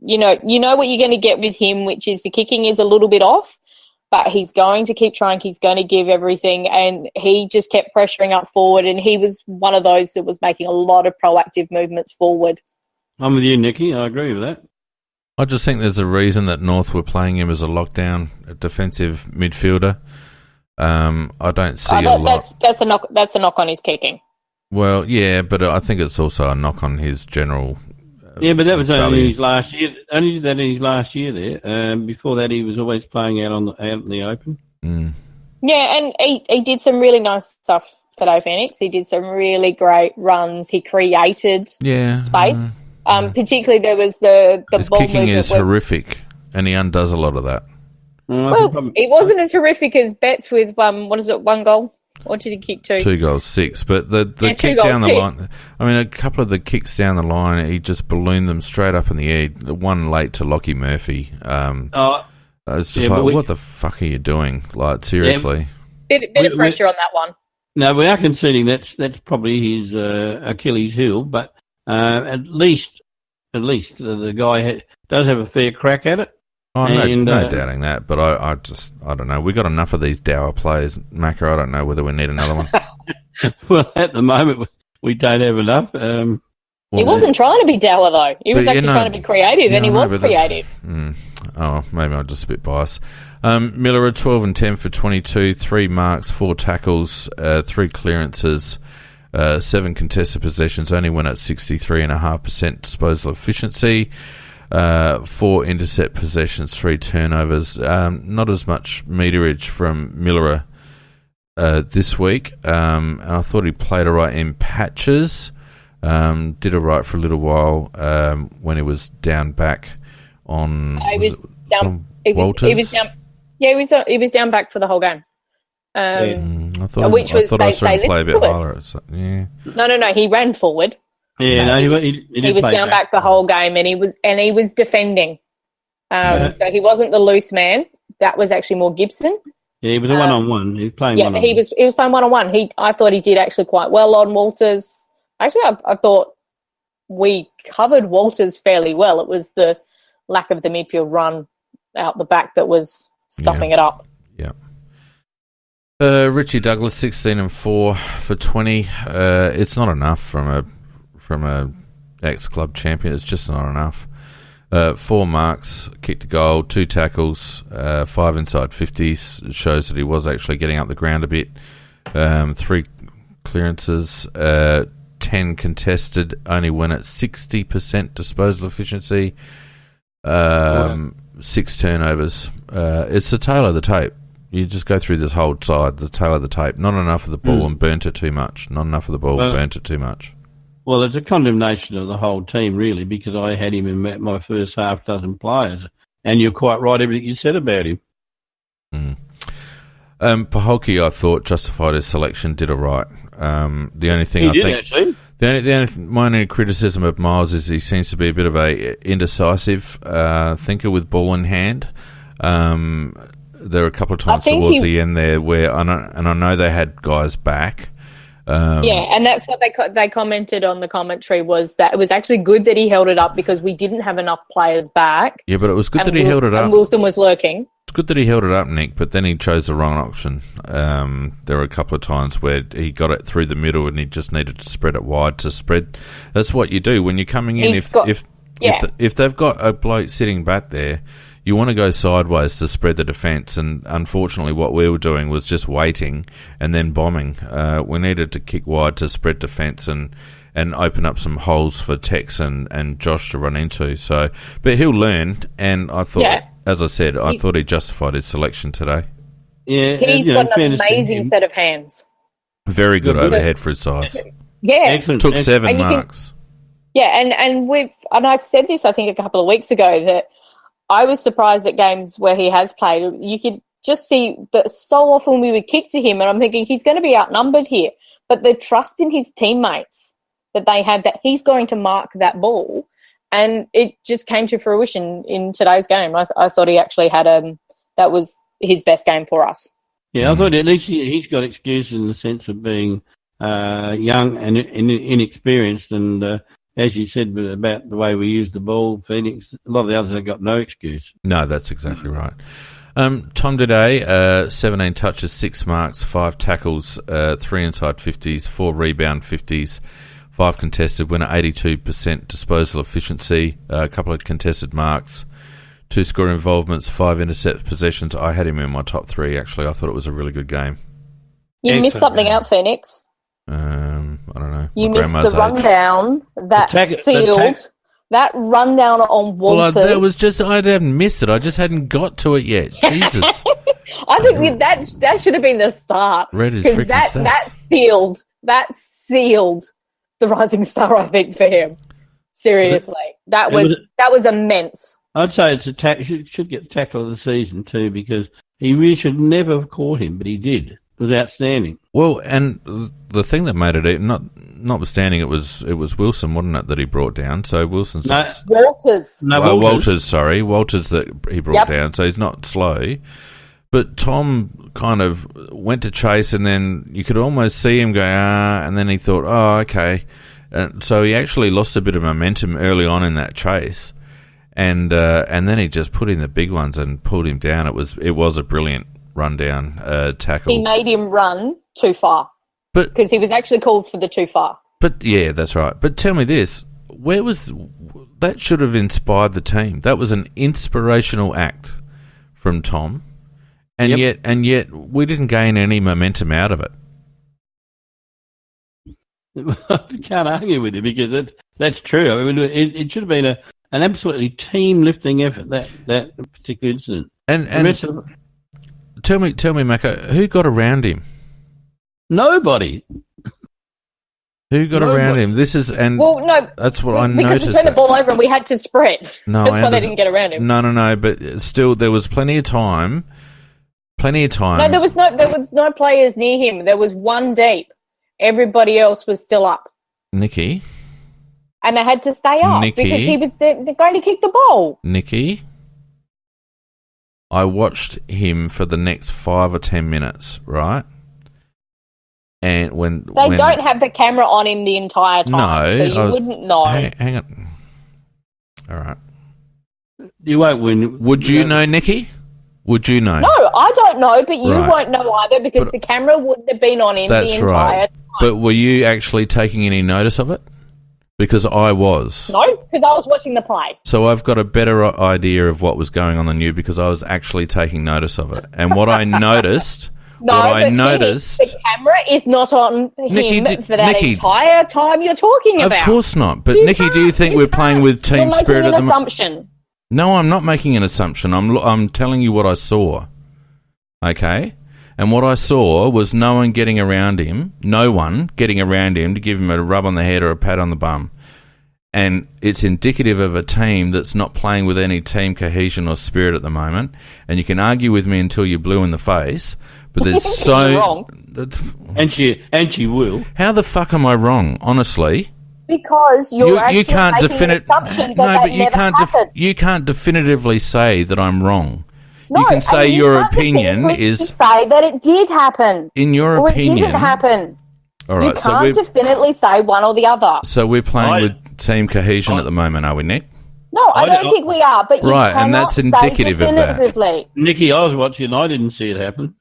you know what you're going to get with him, which is the kicking is a little bit off, but he's going to keep trying. He's going to give everything, and he just kept pressuring up forward, and he was one of those that was making a lot of proactive movements forward. I'm with you, Nicky. I agree with that. I just think there's a reason that North were playing him as a lockdown defensive midfielder. I don't see a lot. That's a knock on his kicking. Well, yeah, but I think it's also a knock on his general. Yeah, but that was only his last year. Only that in his last year there. Before that, he was always playing out in the open. Yeah, and he did some really nice stuff today, Phoenix. He did some really great runs. He created space. Particularly there was the his ball kicking movement is horrific, and he undoes a lot of that. Well, it wasn't as horrific as Betts with, 1 goal? Or did he kick 2? 2 goals, 6. But the kick down the line, I mean, a couple of the kicks down the line, he just ballooned them straight up in the air. The one late to Lockie Murphy. It's just what the fuck are you doing? Like, seriously. Bit of pressure on that one. No, we are conceding that's probably his Achilles heel, but at least the guy does have a fair crack at it. Oh, no doubting that, but I don't know. We got enough of these dour players, Macca. I don't know whether we need another one. Well, at the moment, we don't have enough. He wasn't trying to be dour, though. He was actually trying to be creative, and he was creative. Maybe I'm just a bit biased. Miller at 12 and 10 for 22, 3 marks, 4 tackles, 3 clearances, 7 contested possessions, only went at 63.5% disposal efficiency. 4 intercept possessions, 3 turnovers. Not as much meterage from Miller this week. And I thought he played all right in patches. Did all right for a little while when he was down back on Walters. He was down back for the whole game. I thought I saw him play a bit higher. So, yeah. No. He ran forward. Yeah, he was down back the whole game, and he was defending. So he wasn't the loose man. That was actually more Gibson. Yeah, he was a one-on-one. He was playing one-on-one. He was playing one-on-one. I thought he did actually quite well on Walters. Actually, I thought we covered Walters fairly well. It was the lack of the midfield run out the back that was stuffing it up. Yeah. Richie Douglas, 16 and 4 for 20. It's not enough from a ex-club champion. It's just not enough. 4 marks, kicked a goal, 2 tackles, 5 inside 50s. It shows that he was actually getting up the ground a bit. 3 clearances, 10 contested, only went at 60% disposal efficiency. 6 turnovers. It's the tail of the tape. You just go through this whole side, the tail of the tape. Not enough of the ball and burnt it too much. Not enough of the ball, burnt it too much. Well, it's a condemnation of the whole team, really, because I had him in my first half dozen players, and you're quite right, everything you said about him. Paholke, I thought, justified his selection, did all right. The only thing the only minor criticism of Miles is he seems to be a bit of a indecisive thinker with ball in hand. There were a couple of times towards the end there where, I know they had guys back. And that's what they commented on the commentary, was that it was actually good that he held it up because we didn't have enough players back. Yeah, but it was good that he held it up. And Wilson was lurking. It's good that he held it up, Nick, but then he chose the wrong option. There were a couple of times where he got it through the middle and he just needed to spread it wide to spread. That's what you do when you're coming in. If they've got a bloke sitting back there, you want to go sideways to spread the defence, and unfortunately what we were doing was just waiting and then bombing. We needed to kick wide to spread defence and open up some holes for Tex and Josh to run into. So, but he'll learn, and I thought, as I said, I thought he justified his selection today. Yeah, he's got an amazing set of hands. Very good overhead for his size. Yeah, excellent. Took 7 marks. And I said this I think a couple of weeks ago that I was surprised at games where he has played. You could just see that so often we would kick to him, and I'm thinking he's going to be outnumbered here. But the trust in his teammates that they have, that he's going to mark that ball, and it just came to fruition in today's game. I thought he actually had that was his best game for us. Yeah, I thought at least he's got excuse in the sense of being young and inexperienced, and as you said about the way we use the ball, Phoenix, a lot of the others have got no excuse. No, that's exactly right. Tom today, 17 touches, 6 marks, 5 tackles, 3 inside 50s, 4 rebound 50s, 5 contested, win at 82% disposal efficiency, a couple of contested marks, 2 score involvements, 5 intercept possessions. I had him in my top 3, actually. I thought it was a really good game. You missed something out, Phoenix. I don't know. You missed the rundown that sealed That rundown on Walters. Well, that was just, I hadn't missed it. I just hadn't got to it yet. Jesus. I think that should have been the start. Read his freaking stats. That sealed the rising star, I think, for him. Seriously. That was immense. I'd say it's should get the tackle of the season too, because he really should never have caught him, but he did. It was outstanding. Well, and the thing that made it, notwithstanding, it was Wilson, wasn't it, that he brought down? So Wilson's Walters. Walters that he brought down. So he's not slow. But Tom kind of went to chase, and then you could almost see him go, and then he thought, oh, okay. And so he actually lost a bit of momentum early on in that chase, and then he just put in the big ones and pulled him down. It was a brilliant rundown tackle. He made him run too far, because he was actually called for the too far. But yeah, that's right. But tell me this: that should have inspired the team. That was an inspirational act from Tom. And yet, we didn't gain any momentum out of it. I can't argue with you, because that's true. I mean, it should have been an absolutely team-lifting effort, that particular incident. And tell me, Macca, who got around him? Nobody. Who got around him? That's what I noticed. Because we turned the ball over and we had to spread. No, that's why they didn't get around him. No, but still, there was plenty of time. No, there was no players near him. There was one deep. Everybody else was still up. Nikki. And they had to stay up because he was going to kick the ball. Nikki, I watched him for the next 5 or 10 minutes, right? And when they don't have the camera on him the entire time, so you wouldn't know. Hang on. All right. You won't win. Would you know, Nikki? Would you know? No, I don't know, but you won't know either, because the camera wouldn't have been on him the entire time. But were you actually taking any notice of it? Because I was. No, because I was watching the play. So I've got a better idea of what was going on than you, because I was actually taking notice of it. And what I noticed... the camera is not on him for that entire time you're talking about. Of course not. But Nikki, do you think we're playing with team spirit at the moment? You're making an assumption. No, I'm not making an assumption. I'm telling you what I saw. Okay? And what I saw was no one getting around him to give him a rub on the head or a pat on the bum. And it's indicative of a team that's not playing with any team cohesion or spirit at the moment. And you can argue with me until you're blue in the face, but there's so... You're wrong. And she will. How the fuck am I wrong, honestly? Because you can't making an assumption that never happened. You can't definitively say that I'm wrong. No, you can say your opinion is... say that it did happen. In your opinion... Or it didn't happen. All right, you can't definitely say one or the other. So we're playing with team cohesion at the moment, are we, Nick? No, I don't think we are, but you cannot and that's indicative of that. Nikki, I was watching and I didn't see it happen.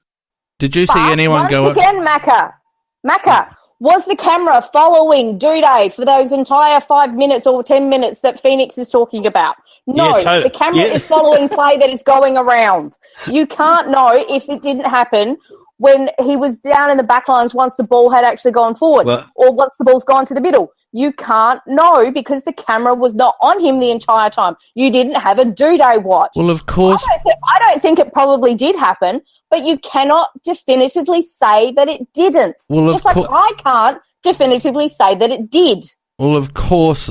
Did you see anyone go up... Again, Macca, was the camera following Duday for those entire 5 minutes or 10 minutes that Phoenix is talking about? No, the camera is following play that is going around. You can't know if it didn't happen when he was down in the back lines once the ball had actually gone forward or once the ball's gone to the middle. You can't know because the camera was not on him the entire time. You didn't have a Duday watch. Well, of course. I don't think it probably did happen, but you cannot definitively say that it didn't. Well, just like I can't definitively say that it did. Well, of course,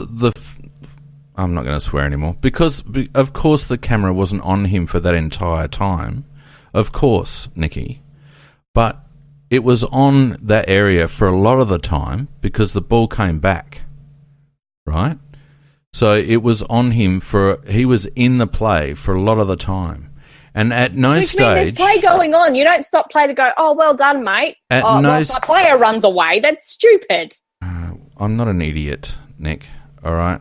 I'm not going to swear anymore, because of course the camera wasn't on him for that entire time. Of course, Nikki. But it was on that area for a lot of the time because the ball came back, right? So it was on him he was in the play for a lot of the time. And at no stage... there's play going on. You don't stop play to go, oh, well done, mate. Whilst my player runs away. That's stupid. I'm not an idiot, Nick, all right?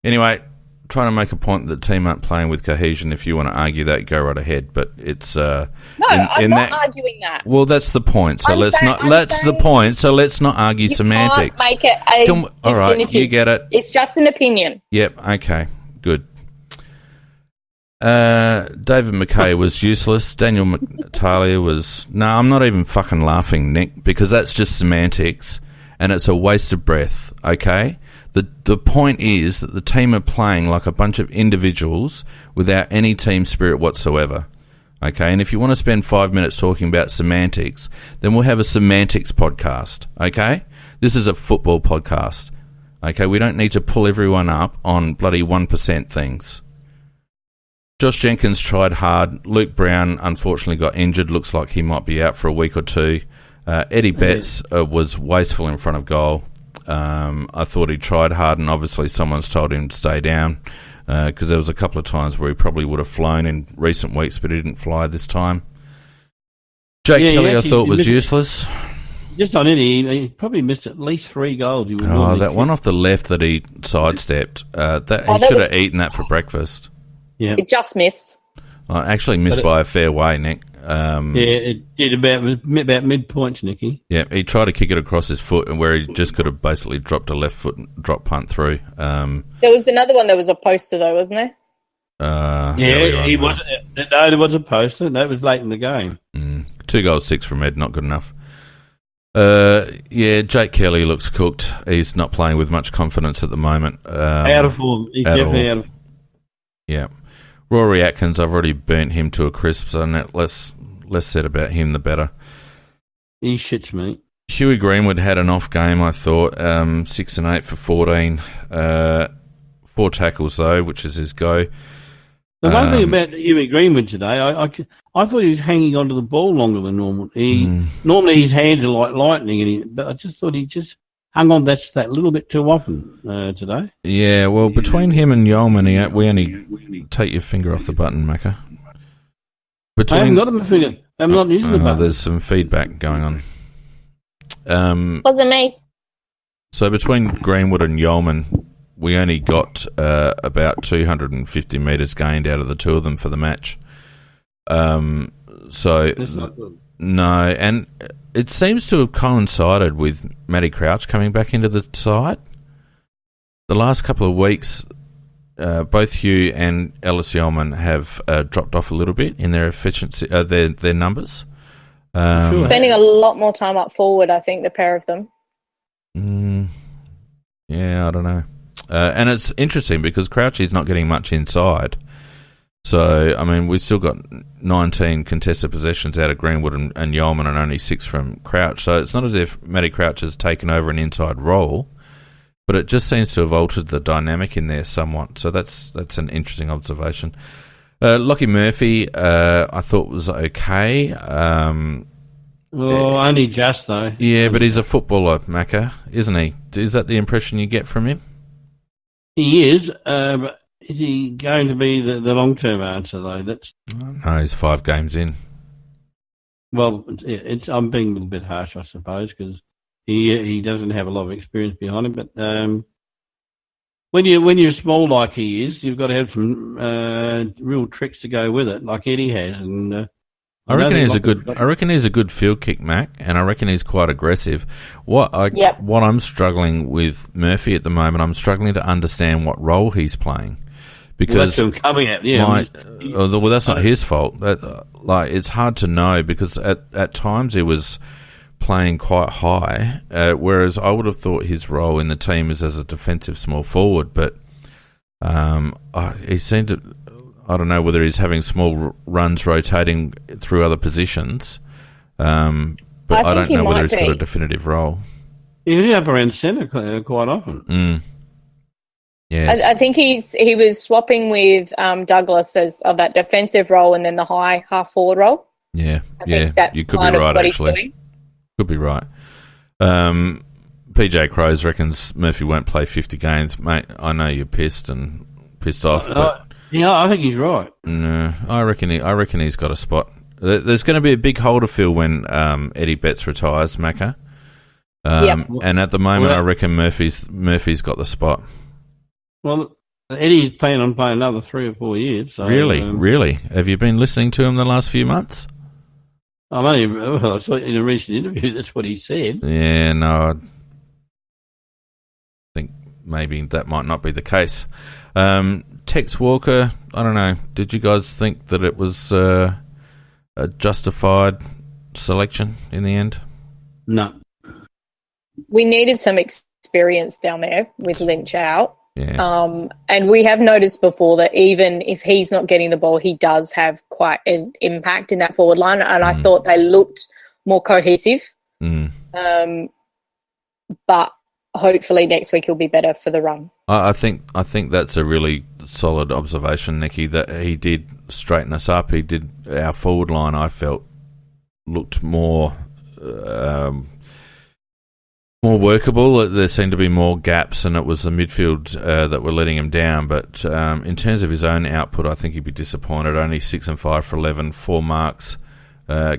Anyway, trying to make a point that the team aren't playing with cohesion. If you want to argue that, go right ahead. But it's... I'm not arguing that. Well, that's the point. So let's not argue semantics. Can't make it a definitive. All right, you get it. It's just an opinion. Yep, okay, good. David McKay was useless. Daniel Talia was... No, I'm not even fucking laughing, Nick, because that's just semantics and it's a waste of breath, okay? The point is that the team are playing like a bunch of individuals without any team spirit whatsoever. Okay, and if you want to spend 5 minutes talking about semantics, then we'll have a semantics podcast. Okay, this is a football podcast. Okay, we don't need to pull everyone up on bloody 1% things. Josh Jenkins tried hard. Luke Brown unfortunately got injured. Looks like he might be out for a week or two. Eddie Betts was wasteful in front of goal. I thought he tried hard, and obviously someone's told him to stay down because there was a couple of times where he probably would have flown in recent weeks, but he didn't fly this time. Jake Kelly, I thought, was useless. Just on Eddie, he probably missed at least 3 goals. That one off the left that he sidestepped, he should have eaten that for breakfast. Yeah, it just missed. I actually missed by a fair way, Nick. It did about mid-points, Nicky. Yeah, he tried to kick it across his foot, and where he just could have basically dropped a left foot and drop punt through. There was another one that was a poster, though, wasn't there? There was a poster. That was late in the game. 2 goals, 6 from Ed, not good enough. Jake Kelly looks cooked. He's not playing with much confidence at the moment. Out of form. He's definitely out of form. Yeah. Rory Atkins, I've already burnt him to a crisp, so less said about him, the better. He shits me. Huey Greenwood had an off game, I thought. 6 and 8 for 14. 4 tackles, though, which is his go. The one thing about Huey Greenwood today, I thought he was hanging onto the ball longer than normal. Normally his hands are like lightning, but I just thought he just hung on that little bit too often today. Yeah, well, between him and Yeoman, we only take your finger off the button, Macca. I haven't got my finger. I'm not using the button. There's some feedback going on. Wasn't me. So between Greenwood and Yeoman, we only got about 250 metres gained out of the two of them for the match. No, and it seems to have coincided with Matty Crouch coming back into the side. The last couple of weeks, both Hugh and Ellis Yeoman have dropped off a little bit in their efficiency, their numbers. Spending a lot more time up forward, I think, the pair of them. Yeah, I don't know. And it's interesting because Crouchy's not getting much inside. So, I mean, we've still got 19 contested possessions out of Greenwood and Yeoman and only 6 from Crouch. So it's not as if Matty Crouch has taken over an inside role, but it just seems to have altered the dynamic in there somewhat. So that's an interesting observation. Lockie Murphy, I thought was okay. Only just, though. Yeah, but he's a footballer, Macca, isn't he? Is that the impression you get from him? He is, but is he going to be the long-term answer, though? No, he's 5 games in. Well, I'm being a little bit harsh, I suppose, because he doesn't have a lot of experience behind him. But when you're small like he is, you've got to have some real tricks to go with it, like Eddie has. And I reckon he's a good field kick, Mac, and I reckon he's quite aggressive. What I'm struggling with Murphy at the moment, I'm struggling to understand what role he's playing. Because that's what I'm coming at, yeah. That's not his fault. It's hard to know because at times he was playing quite high, whereas I would have thought his role in the team is as a defensive small forward. But he seemed to. I don't know whether he's having small runs rotating through other positions, but I don't know whether he's got a definitive role. He's up around centre quite often. Yes. I think he was swapping with Douglas as that defensive role and then the high half forward role. Yeah, I think that's you could be right, actually. Could be right. PJ Crows reckons Murphy won't play 50 games. Mate, I know you're pissed off, but... Yeah, I think he's right. No, I reckon he's got a spot. There's going to be a big hole to fill when Eddie Betts retires, Macca. And at the moment, I reckon Murphy's got the spot. Well, Eddie's planning on playing another 3 or 4 years. So, Really? Have you been listening to him the last few months? I saw in a recent interview that's what he said. Yeah, no, I think maybe that might not be the case. Tex Walker, I don't know. Did you guys think that it was a justified selection in the end? No. We needed some experience down there with Lynch out. Yeah. And we have noticed before that even if he's not getting the ball, he does have quite an impact in that forward line. And I thought they looked more cohesive. But hopefully next week he'll be better for the run. I think that's a really solid observation, Nikki, that he did straighten us up. He did. Our forward line, I felt, looked more workable. There seemed to be more gaps, and it was the midfield that were letting him down. But in terms of his own output, I think he'd be disappointed. Only 6 and 5 for 11, 4 marks,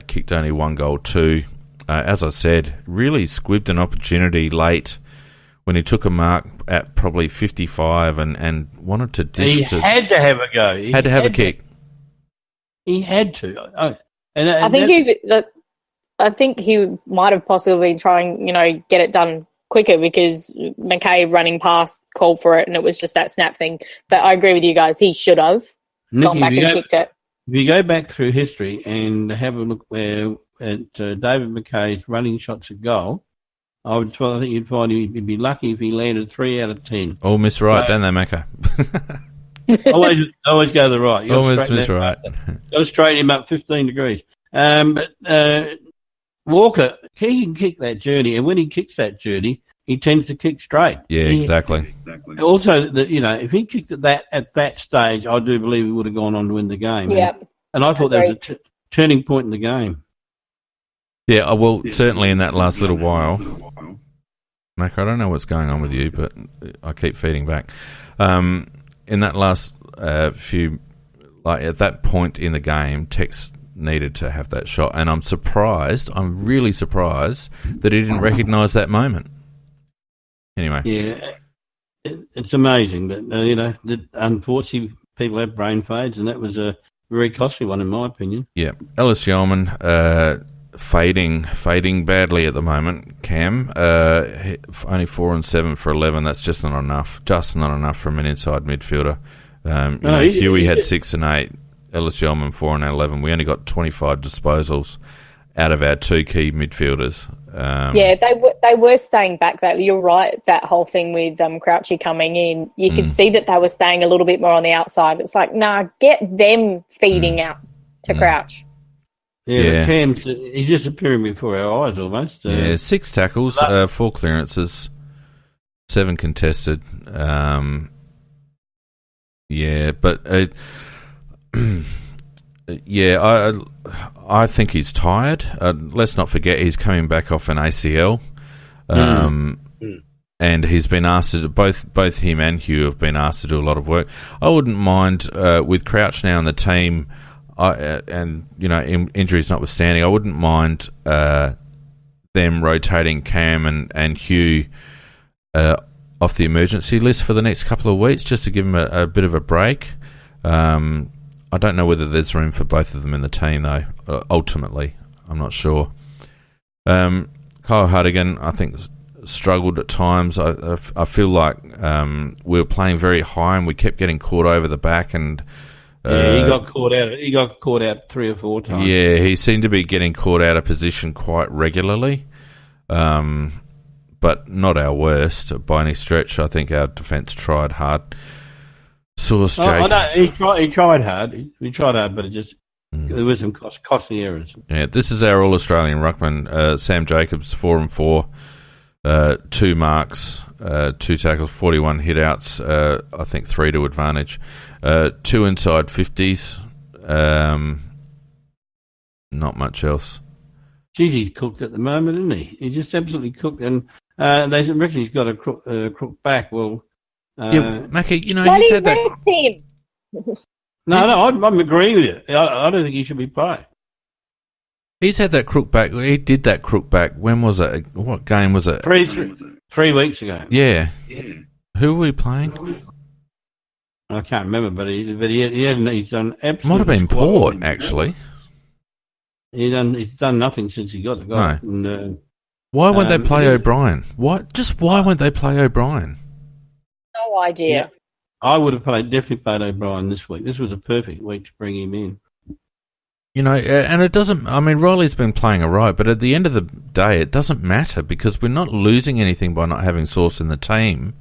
kicked only 1 goal, 2. As I said, really squibbed an opportunity late when he took a mark at probably 55 and wanted to dish. He had to have a go. He had to have a kick. He had to. I think he might have possibly been trying, get it done quicker because McKay running past called for it and it was just that snap thing. But I agree with you guys. He should have gone back and kicked it. If you go back through history and have a look at David McKay's running shots at goal, I think you'd find he'd be lucky if he landed 3 out of 10. All miss right, don't they, Macca? always go to the right. Always miss right. Got to straighten him up 15 degrees. But Walker, he can kick that journey, and when he kicks that journey, he tends to kick straight. Yeah, exactly. Also, if he kicked at that stage, I do believe he would have gone on to win the game. Yeah. And I thought that was a turning point in the game. Yeah, well, certainly in that last little while. Mac, I don't know what's going on with you, but I keep feeding back. In that last few, at that point in the game, Tex needed to have that shot, and I'm really surprised that he didn't recognise that moment. Anyway. Yeah, it's amazing, but, unfortunately, people have brain fades, and that was a very costly one, in my opinion. Yeah. Ellis Yeoman, fading badly at the moment. Cam, only 4 and 7 for 11. That's just not enough. Just not enough from an inside midfielder. Huey had 6 and 8. Ellis Yeoman 4 and 11. We only got 25 disposals out of our 2 key midfielders. They were staying back. That you're right. That whole thing with Crouchy coming in, you could see that they were staying a little bit more on the outside. It's like, get them feeding out to Crouch. Yeah, Cam's he's disappearing before our eyes almost. 6 tackles, 4 clearances, 7 contested. I think he's tired. Let's not forget he's coming back off an ACL. And he's been asked to both him and Hugh have been asked to do a lot of work. I wouldn't mind with Crouch now in the team, injuries notwithstanding, I wouldn't mind them rotating Cam and Hugh off the emergency list for the next couple of weeks, just to give them a bit of a break. I don't know whether there's room for both of them in the team, though, ultimately. I'm not sure. Kyle Hardigan, I think, struggled at times. I feel like we were playing very high and we kept getting caught over the back. And he got caught out. He got caught out 3 or 4 times. Yeah, he seemed to be getting caught out of position quite regularly. But not our worst by any stretch. I think our defence tried hard. Sauce Jacobs. He tried hard. He tried hard, but there was some costly errors. Yeah, this is our All-Australian ruckman, Sam Jacobs, 4 and 4, 2 marks, 2 tackles, 41 hit-outs, I think 3 to advantage, 2 inside 50s, not much else. Geez, he's cooked at the moment, isn't he? He's just absolutely cooked, and they reckon he's got a crook back. Well, Mackie, he's had that. No, I'm agreeing with you. I don't think he should be playing. He's had that crook back. He did that crook back. When was it? What game was it? 3 weeks ago. Yeah. Who were we playing? I can't remember, but he hasn't. He's done absolutely. Might have been Port, actually. He's done nothing since he got the goal. No. And, why won't they play O'Brien? Why won't they play O'Brien? No idea. Yeah. I would have definitely played O'Brien this week. This was a perfect week to bring him in. You know, and it doesn't... I mean, Riley's been playing all right, but at the end of the day, it doesn't matter because we're not losing anything by not having Sauce in the team,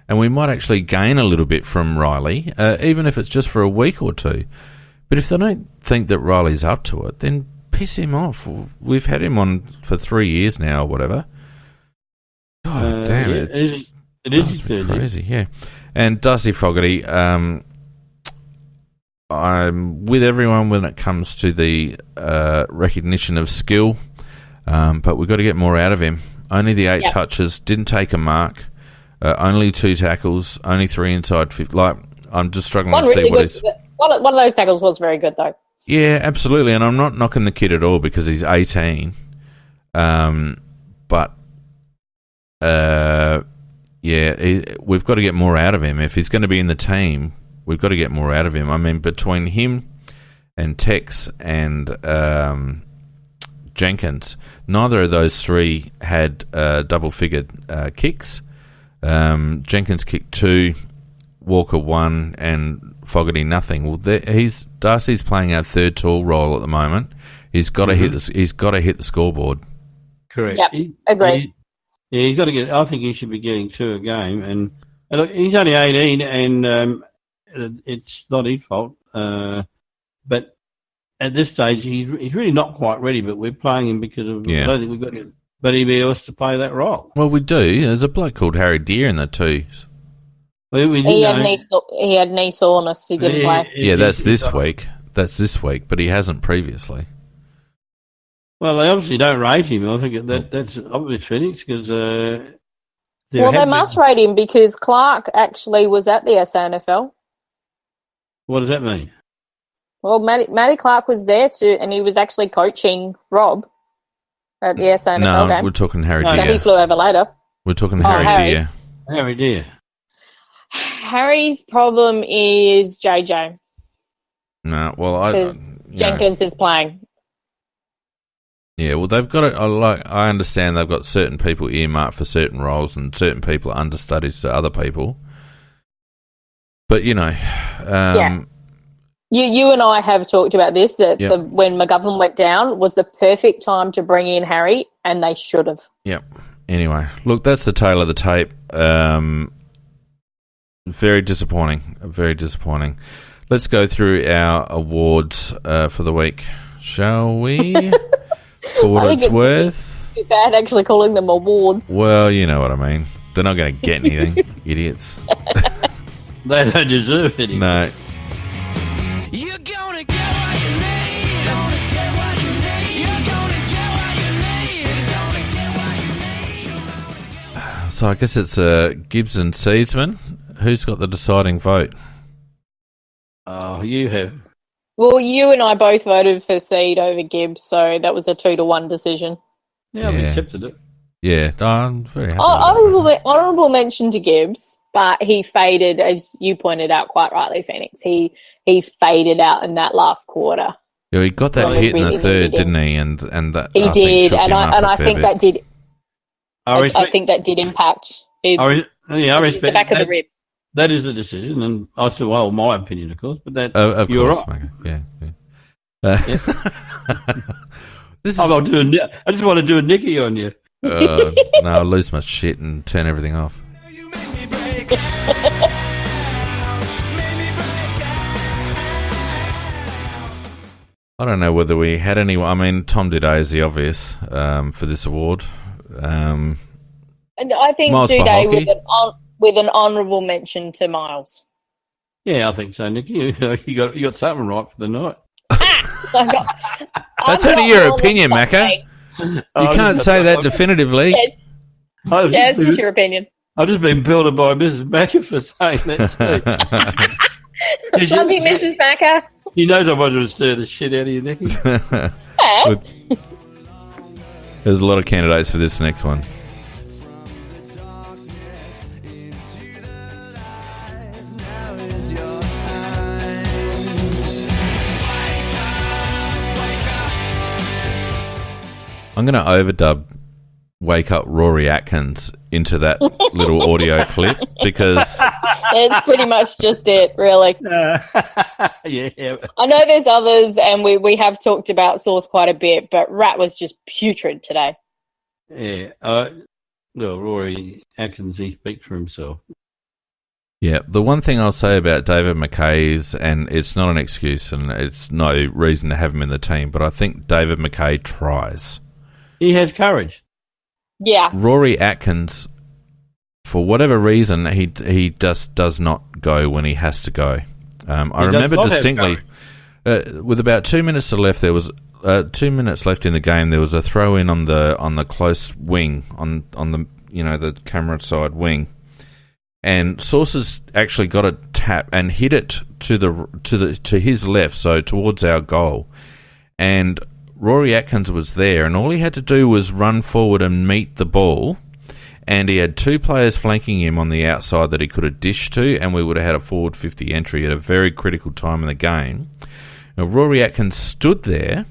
and we might actually gain a little bit from Riley, even if it's just for a week or two. But if they don't think that Riley's up to it, then piss him off. We've had him on for 3 years now or whatever. God damn it. It is crazy, yeah. And Darcy Fogarty... I'm with everyone when it comes to the recognition of skill, but we've got to get more out of him. Only the 8 touches, didn't take a mark, only 2 tackles, only 3 inside 50. Like, I'm just struggling to see what he's... One of those tackles was very good, though. Yeah, absolutely, and I'm not knocking the kid at all because he's 18. But, we've got to get more out of him. If he's going to be in the team... We've got to get more out of him. I mean, between him and Tex and Jenkins, neither of those 3 had double-figured kicks. Jenkins kicked 2, Walker 1, and Fogarty nothing. Well, Darcy's playing our third tall role at the moment. He's got to hit the scoreboard. Correct. Yep, agreed. He's got to get. I think he should be getting 2 a game. And look, he's only 18, and it's not his fault. But at this stage, he's really not quite ready. But we're playing him because of. I don't think we've got anybody else to play that role. Well, we do. There's a bloke called Harry Deer in the twos. Well, he had knee soreness. He didn't play. Yeah, that's this week. That's this week, but he hasn't previously. Well, they obviously don't rate him. I think that's obvious, Phoenix, because... they must rate him because Clark actually was at the SANFL. What does that mean? Well, Matty Clark was there too, and he was actually coaching Rob at the SANFL game. No, we're talking Harry Deer. So he flew over later. We're talking Harry Deer. Harry Deer. Harry's problem is JJ. No, well, because Jenkins is playing. Yeah, well, they've got it. I understand they've got certain people earmarked for certain roles, and certain people are understudies to other people. But you know, you and I have talked about this that when McGovern went down was the perfect time to bring in Harry, and they should have. Yep. Anyway, look, that's the tale of the tape. Very disappointing. Very disappointing. Let's go through our awards for the week, shall we? For what it's worth. It's bad actually calling them awards. Well, you know what I mean. They're not going to get anything, idiots. They don't deserve anything. No. You're gonna get what you need. Gonna get what you need. You're gonna get what you need. Gonna get what you need. So I guess it's Gibbs and Seedsman. Who's got the deciding vote? Oh, you have. Well, you and I both voted for Seed over Gibbs, so that was a 2-1 decision. Yeah, I've accepted it. Yeah, I'm very happy. Honourable mention to Gibbs, but he faded, as you pointed out quite rightly, Phoenix. He faded out in that last quarter. Yeah, he got that hit in the third, didn't he? And that he did, and I think that did. I think that did impact. I respect the back of the ribs. That is the decision, and I still hold my opinion, of course. But that you're right. Yeah. I just want to do a Nicky on you. No, I'll lose my shit and turn everything off. I don't know whether we had any. I mean, Tom Duday is the obvious for this award. And I think Miles Duday with an honourable mention to Miles. Yeah, I think so, Nicky. You got something right for the night. That's only your opinion, Macca. You can't say that definitively. Yeah, it's just your opinion. I've just been belted by Mrs. Macca for saying that too. Love you, Mrs. Macca. He knows I wanted to stir the shit out of you, Nicky. There's a lot of candidates for this next one. I'm going to overdub wake up Rory Atkins into that little audio clip because it's pretty much just it, really. Yeah. I know there's others, and we have talked about Sauce quite a bit, but Rat was just putrid today. Yeah. Well, Rory Atkins, he speaks for himself. Yeah, the one thing I'll say about David McKay is, and it's not an excuse and it's no reason to have him in the team, but I think David McKay tries. He has courage. Yeah. Rory Atkins, for whatever reason, he just does not go when he has to go. I remember distinctly, with about 2 minutes left, there was 2 minutes left in the game. There was a throw in on the close wing on the the camera side wing. And Sauce's actually got a tap and hit it to his left, so towards our goal. And Rory Atkins was there, and all he had to do was run forward and meet the ball. And he had two players flanking him on the outside that he could have dished to, and we would have had a forward 50 entry at a very critical time in the game. Now, Rory Atkins stood there,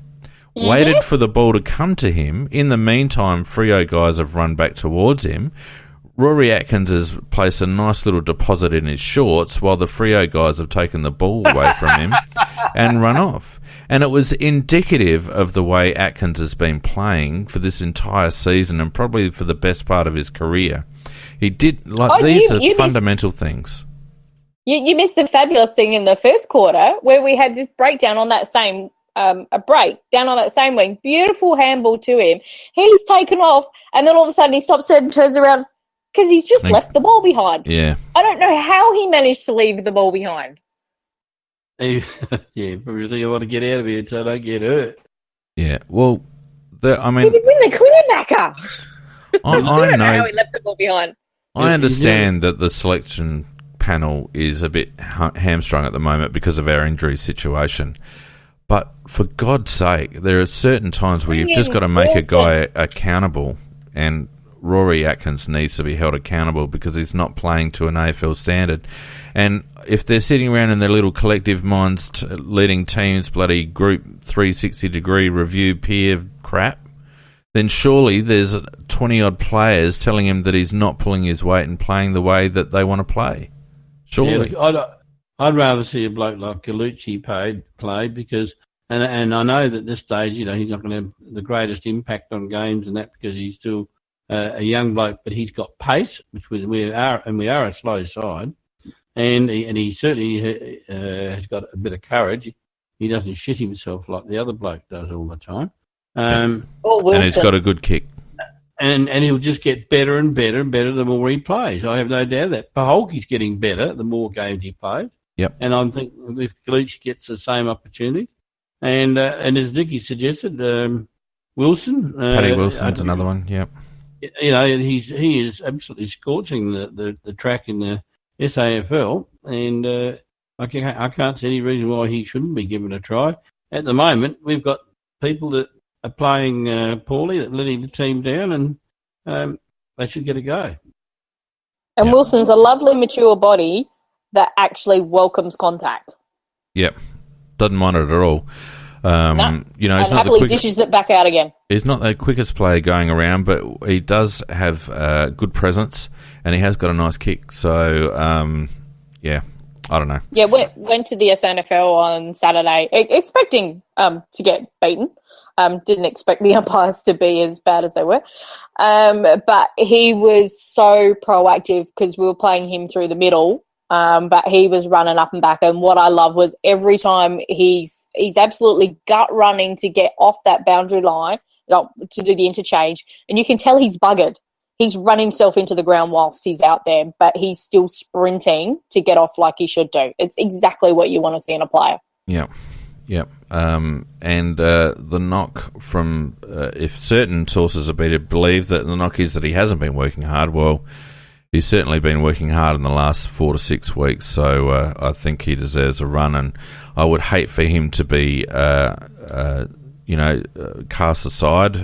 waited for the ball to come to him. In the meantime, Freo guys have run back towards him. Rory Atkins has placed a nice little deposit in his shorts while the Freo guys have taken the ball away from him and run off. And it was indicative of the way Atkins has been playing for this entire season and probably for the best part of his career. He did, these are fundamental things. You missed a fabulous thing in the first quarter where we had this breakdown on that same a break down on that same wing. Beautiful handball to him. He's taken off, and then all of a sudden he stops and turns around because he's just left the ball behind. Yeah. I don't know how he managed to leave the ball behind. Yeah, probably think I want to get out of here so I don't get hurt. Yeah, well, he was in the clear backer. I don't know how he left the ball behind. I understand that the selection panel is a bit hamstrung at the moment because of our injury situation. But for God's sake, there are certain times where you've just got to make a guy accountable, and Rory Atkins needs to be held accountable because he's not playing to an AFL standard. And if they're sitting around in their little collective minds leading teams bloody group 360-degree review peer crap, then surely there's 20-odd players telling him that he's not pulling his weight and playing the way that they want to play. Surely. Yeah, I'd rather see a bloke like Gallucci play because, and I know that at this stage, he's not going to have the greatest impact on games and that because he's still a young bloke, but he's got pace, which we are a slow side, and he certainly has got a bit of courage. He doesn't shit himself like the other bloke does all the time. And he's got a good kick. And he'll just get better and better and better the more he plays. I have no doubt that. Paholke's getting better the more games he plays. Yep. And I'm thinking if Gallucci gets the same opportunity, and as Nicky suggested, Wilson. Paddy Wilson's another one, yep. He is absolutely scorching the track in the SAFL, and I can't see any reason why he shouldn't be given a try. At the moment, we've got people that are playing poorly, that are letting the team down, and they should get a go. And Wilson's a lovely, mature body that actually welcomes contact. Yep, doesn't mind it at all. No. He's and not happily dishes it back out again. He's not the quickest player going around, but he does have good presence, and he has got a nice kick. So, I don't know. Yeah, went to the SNFL on Saturday, expecting to get beaten. Didn't expect the umpires to be as bad as they were. But he was so proactive because we were playing him through the middle. But he was running up and back, and what I love was every time he's absolutely gut running to get off that boundary line to do the interchange, and you can tell he's buggered. He's run himself into the ground whilst he's out there, but he's still sprinting to get off like he should do. It's exactly what you want to see in a player. Yeah. Yep. And the knock from, if certain sources are to believe that the knock is that he hasn't been working hard, well, he's certainly been working hard in the last 4 to 6 weeks, so I think he deserves a run, and I would hate for him to be, cast aside,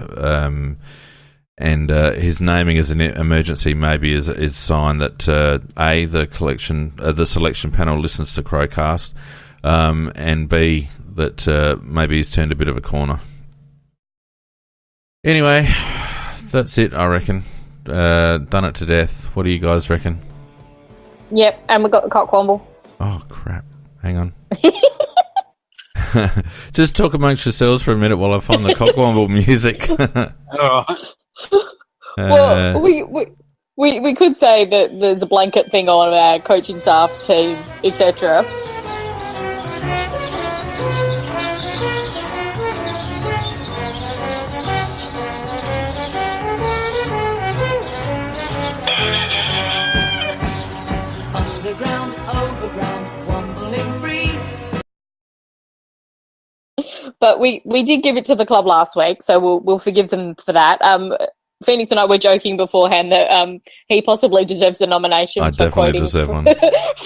and his naming as an emergency maybe is a sign that the selection panel listens to CrowCast, and B, that maybe he's turned a bit of a corner. Anyway, that's it, I reckon. Done it to death. What do you guys reckon? Yep, and we got the Cockwomble. Oh, crap. Hang on. Just talk amongst yourselves for a minute while I find the Cockwomble music. All right. Well, we could say that there's a blanket thing on our coaching staff, team, etc. Underground, overground, wombling free. But we did give it to the club last week, so we'll forgive them for that. Phoenix and I were joking beforehand that he possibly deserves a nomination. I for definitely quoting deserve one.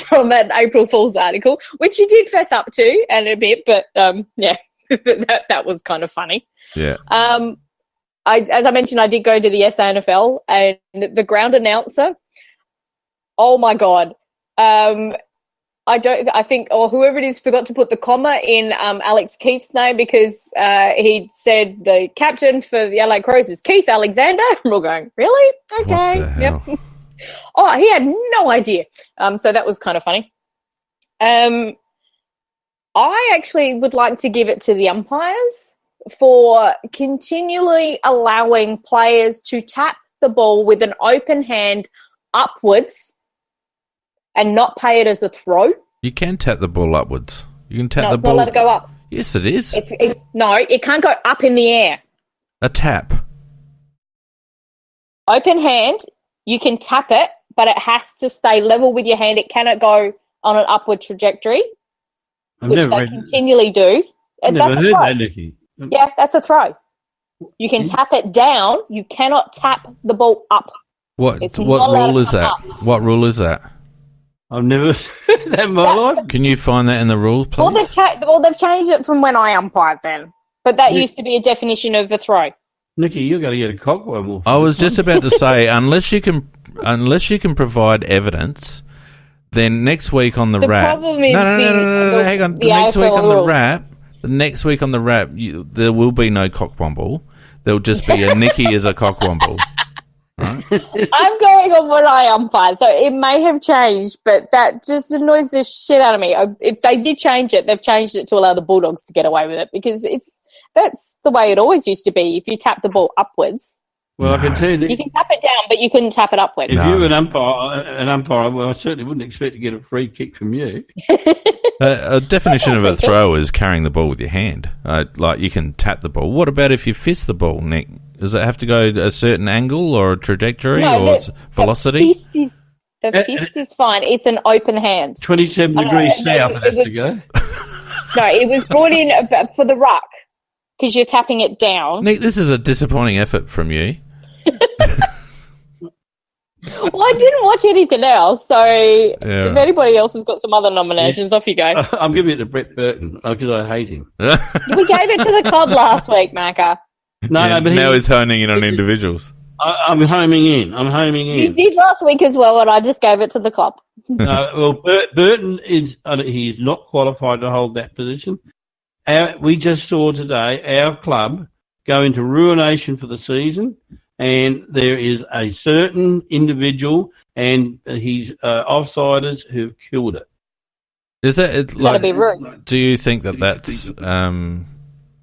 from an April Fool's article, which he did fess up to and a bit, but yeah, that was kind of funny. Yeah. As I mentioned, I did go to the SANFL, and the ground announcer. Oh my God. I think, or whoever it is forgot to put the comma in Alex Keith's name, because he said the captain for the LA Crows is Keith Alexander. And we're going, really? Okay. What the hell? Yep. Oh, he had no idea. So that was kind of funny. I actually would like to give it to the umpires for continually allowing players to tap the ball with an open hand upwards and not pay it as a throw. You can tap the ball upwards. You can tap No, the it's ball. not allowed to go up. Yes, it is. No, it can't go up in the air. A tap. Open hand, you can tap it, but it has to stay level with your hand. It cannot go on an upward trajectory, which they continually do. I've never heard that, Nikki. Yeah, that's a throw. You can tap it down. You cannot tap the ball up. What It's not allowed rule to is come that? up. What rule is that? I've never heard that in my life. Can you find that in the rules, please? Well, they've changed it from when I umpired then. But that used to be a definition of a throw. Nikki, you're going to get a Cockwomble. I was just about to say, unless you can provide evidence, then next week on the wrap. Problem is no, hang on. the Next week AFL on the rules. wrap, there will be no Cockwomble. There'll just be a Nikki as a Cockwomble. I'm going on what I umpired, so it may have changed, but that just annoys the shit out of me. If they did change it, they've changed it to allow the Bulldogs to get away with it, because that's the way it always used to be. If you tap the ball upwards, Well, I can tell you, you can tap it down, but you couldn't tap it upwards. if you were an umpire, well, I certainly wouldn't expect to get a free kick from you. A definition of a throw is carrying the ball with your hand. Like you can tap the ball. What about if you fist the ball, Nick? Does it have to go a certain angle or a trajectory or velocity? The fist is fine. It's an open hand. 27 degrees south it has to go. No, it was brought in for the ruck, because you're tapping it down. Nick, this is a disappointing effort from you. Well, I didn't watch anything else, so if anybody else has got some other nominations, off you go. I'm giving it to Brett Burton because I hate him. We gave it to the club last week, Macca. No, but now he's honing in on individuals. I'm homing in. You did last week as well, and I just gave it to the club. Well, Burton he's not qualified to hold that position. We just saw today our club go into ruination for the season, and there is a certain individual and his offsiders who've killed it. Is that That'd be rude. Do you think that's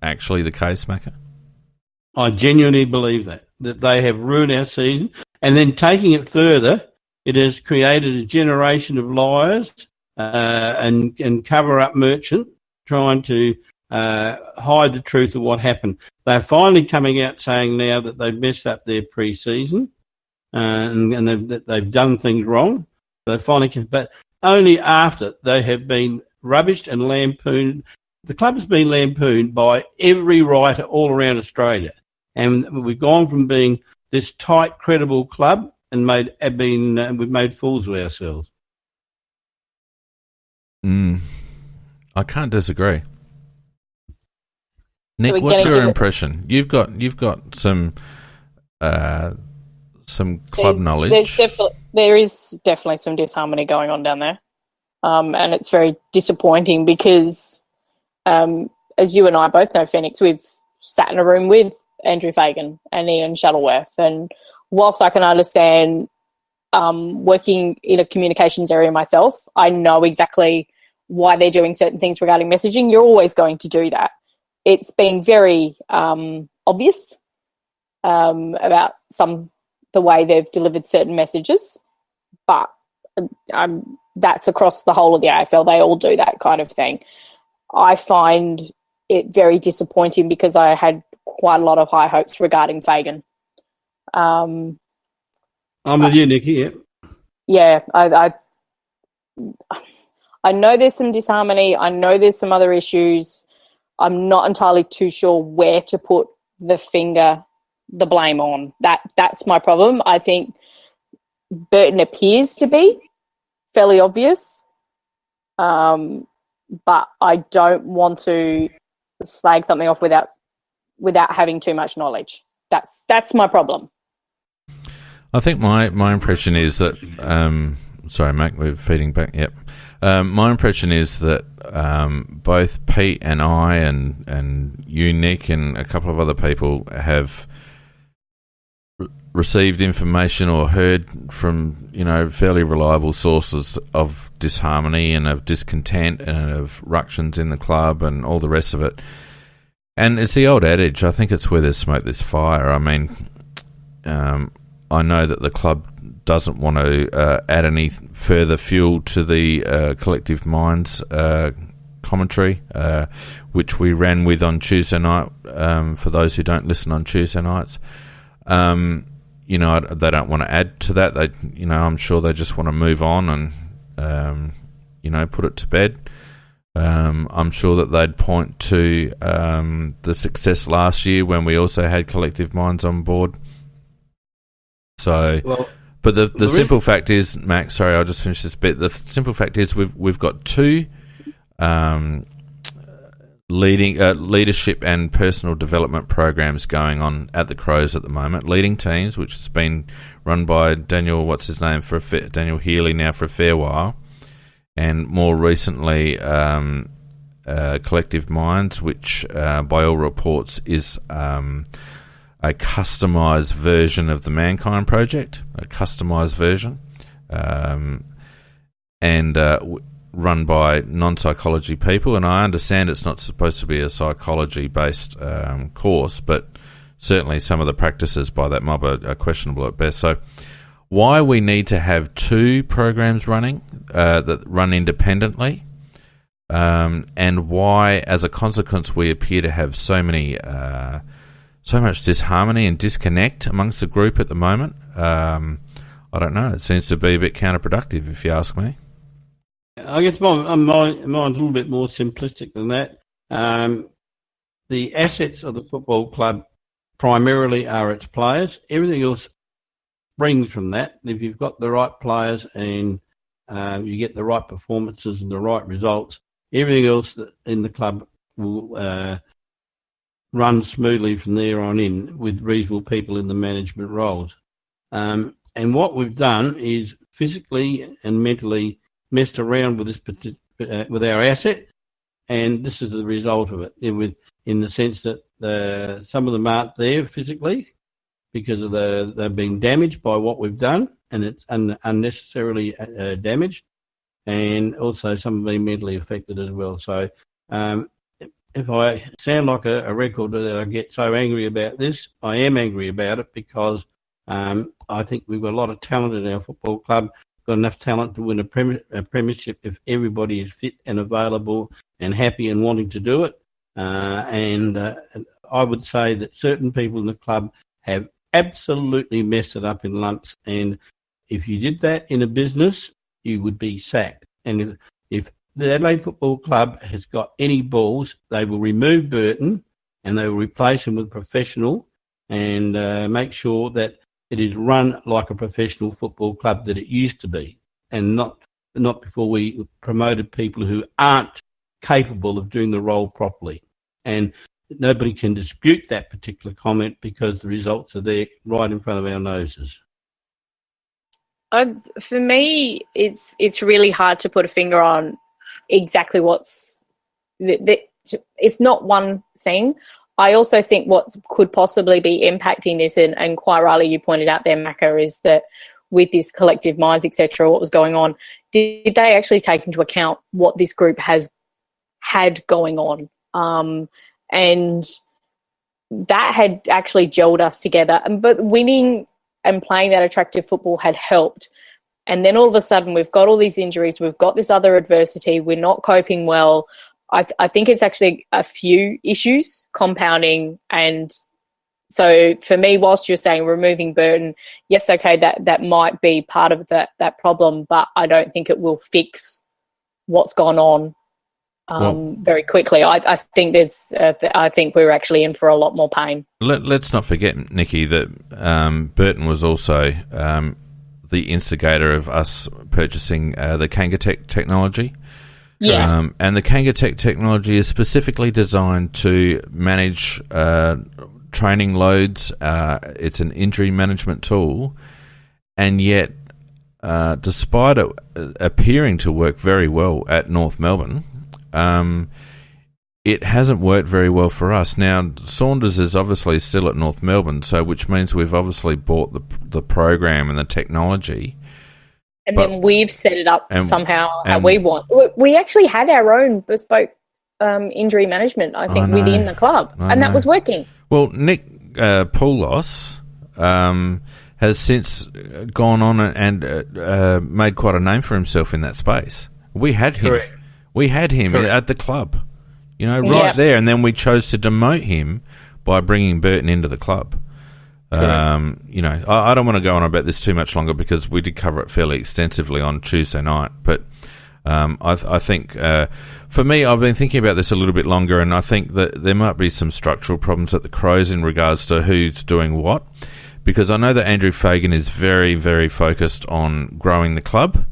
actually the case, Macca? I genuinely believe that they have ruined our season. And then taking it further, it has created a generation of liars and cover-up merchant trying to hide the truth of what happened. They're finally coming out saying now that they've messed up their pre-season and they've done things wrong. They finally but only after they have been rubbished and lampooned. The club has been lampooned by every writer all around Australia. And we've gone from being this tight, credible club and we've made fools of ourselves. I can't disagree. Nick, what's your impression? You've got some club knowledge. There is definitely some disharmony going on down there, and it's very disappointing because, as you and I both know, Phoenix, we've sat in a room with Andrew Fagan and Ian Shuttleworth. And whilst I can understand working in a communications area myself, I know exactly why they're doing certain things regarding messaging. You're always going to do that. It's been very obvious about the way they've delivered certain messages, but that's across the whole of the AFL. They all do that kind of thing. I find it very disappointing because I had quite a lot of high hopes regarding Fagan. I'm with you, Nikki. Yeah, I know there's some disharmony. I know there's some other issues. I'm not entirely too sure where to put the blame on. That's my problem. I think Burton appears to be fairly obvious, but I don't want to slag something off without having too much knowledge. That's my problem. I think my impression is that sorry, Mac, we're feeding back. Yep. My impression is that both Pete and I and you, Nick, and a couple of other people have received information or heard from, fairly reliable sources of disharmony and of discontent and of ructions in the club and all the rest of it. And it's the old adage, I think it's where there's smoke, there's fire. I mean, I know that the club doesn't want to add any further fuel to the Collective Minds commentary, which we ran with on Tuesday night, for those who don't listen on Tuesday nights. They don't want to add to that. I'm sure they just want to move on and, put it to bed. I'm sure that they'd point to the success last year when we also had Collective Minds on board. So, but the simple fact is, Max, sorry, I'll just finish this bit. The simple fact is we've got two leadership and personal development programs going on at the Crows at the moment. Leading Teams, which has been run by Daniel Healy now for a fair while, and more recently Collective Minds, which by all reports is a customised version of the Mankind Project, a customised version, and run by non-psychology people. And I understand it's not supposed to be a psychology-based course, but certainly some of the practices by that mob are questionable at best. So why we need to have two programs running that run independently, and why, as a consequence, we appear to have so much disharmony and disconnect amongst the group at the moment. I don't know. It seems to be a bit counterproductive, if you ask me. I guess mine's a little bit more simplistic than that. The assets of the football club primarily are its players. Everything else springs from that. If you've got the right players and you get the right performances and the right results, everything else in the club will run smoothly from there on in with reasonable people in the management roles. And what we've done is physically and mentally messed around with this with our asset, and this is the result of it. In the sense that some of them aren't there physically because of they've been damaged by what we've done, and it's unnecessarily damaged, and also some have been mentally affected as well. So if I sound like a record that I get so angry about this, I am angry about it because I think we've got a lot of talent in our football club, got enough talent to win a premiership if everybody is fit and available and happy and wanting to do it. And I would say that certain people in the club have absolutely messed it up in lumps. And if you did that in a business, you would be sacked. And if the Adelaide Football Club has got any balls, they will remove Burton and they will replace him with a professional and make sure that it is run like a professional football club that it used to be, and not before we promoted people who aren't capable of doing the role properly. And nobody can dispute that particular comment because the results are there right in front of our noses. For me, it's really hard to put a finger on exactly what's... It's not one thing. I also think what could possibly be impacting this, and quite rightly you pointed out there, Macca, is that with this collective minds, etc., what was going on, did they actually take into account what this group has had going on? And that had actually gelled us together. But winning and playing that attractive football had helped. And then all of a sudden we've got all these injuries, we've got this other adversity, we're not coping well. I think it's actually a few issues compounding. And so for me, whilst you're saying removing Burton, yes, okay, that might be part of that problem, but I don't think it will fix what's gone on very quickly. I think I think we're actually in for a lot more pain. Let's not forget, Nikki, that Burton was also the instigator of us purchasing the Kangatech technology. Yeah. And the Kangatech technology is specifically designed to manage training loads. It's an injury management tool. And yet, despite it appearing to work very well at North Melbourne, it hasn't worked very well for us. Now, Saunders is obviously still at North Melbourne, so which means we've obviously bought the program and the technology. And then we've set it up somehow how we want. We actually had our own bespoke injury management, I think, within the club. That was working. Well, Nick Poulos has since gone on and made quite a name for himself in that space. We had him. Correct. We had him at the club, there. And then we chose to demote him by bringing Burton into the club. I don't want to go on about this too much longer because we did cover it fairly extensively on Tuesday night. But I think, for me, I've been thinking about this a little bit longer, and I think that there might be some structural problems at the Crows in regards to who's doing what. Because I know that Andrew Fagan is very, very focused on growing the club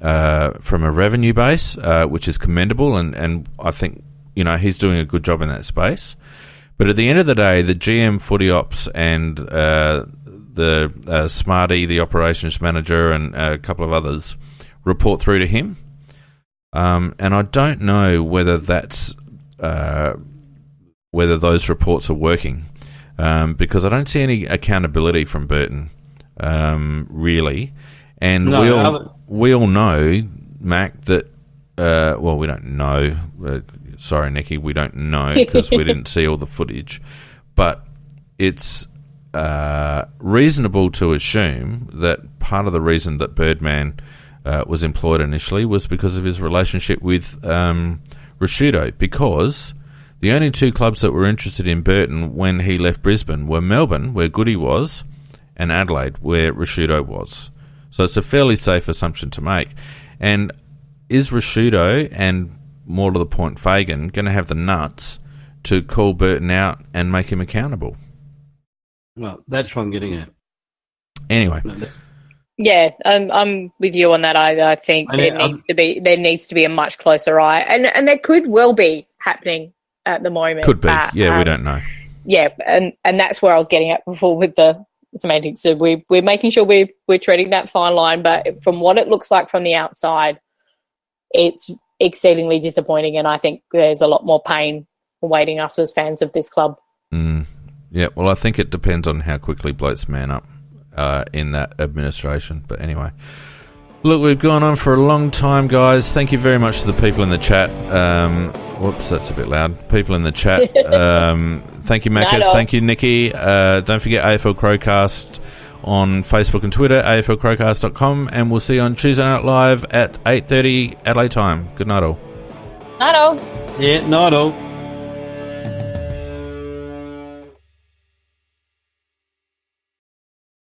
from a revenue base, which is commendable, and I think he's doing a good job in that space. But at the end of the day, the GM footy ops and the Smarty, the operations manager, and a couple of others report through to him. And I don't know whether that's whether those reports are working, because I don't see any accountability from Burton, really. And we all know, Mac, that we don't know. Sorry, Nikki, we don't know because we didn't see all the footage. But it's reasonable to assume that part of the reason that Birdman was employed initially was because of his relationship with Rashudo, because the only two clubs that were interested in Burton when he left Brisbane were Melbourne, where Goody was, and Adelaide, where Rashudo was. So it's a fairly safe assumption to make. And is Rashudo and, more to the point, Fagan, going to have the nuts to call Burton out and make him accountable? Well, that's what I'm getting at. Anyway. Yeah, I'm with you on that. I think there needs to be a much closer eye, and there could well be happening at the moment. Could be, we don't know. Yeah, and that's where I was getting at before with the semantics. So we're making sure we're treading that fine line, but from what it looks like from the outside, it's exceedingly disappointing, and I think there's a lot more pain awaiting us as fans of this club. Yeah, well, I think it depends on how quickly blokes man up in that administration. But anyway, look, we've gone on for a long time, guys. Thank you very much to the people in the chat. Whoops, that's a bit loud. People in the chat. Thank you, Macca. Thank you, Nikki. Don't forget AFL CrowCast on Facebook and Twitter, aflcrowcast.com, and we'll see you on Tuesday Night Live at 8:30 Adelaide time. Good night, all. Night, all. Yeah, night, all.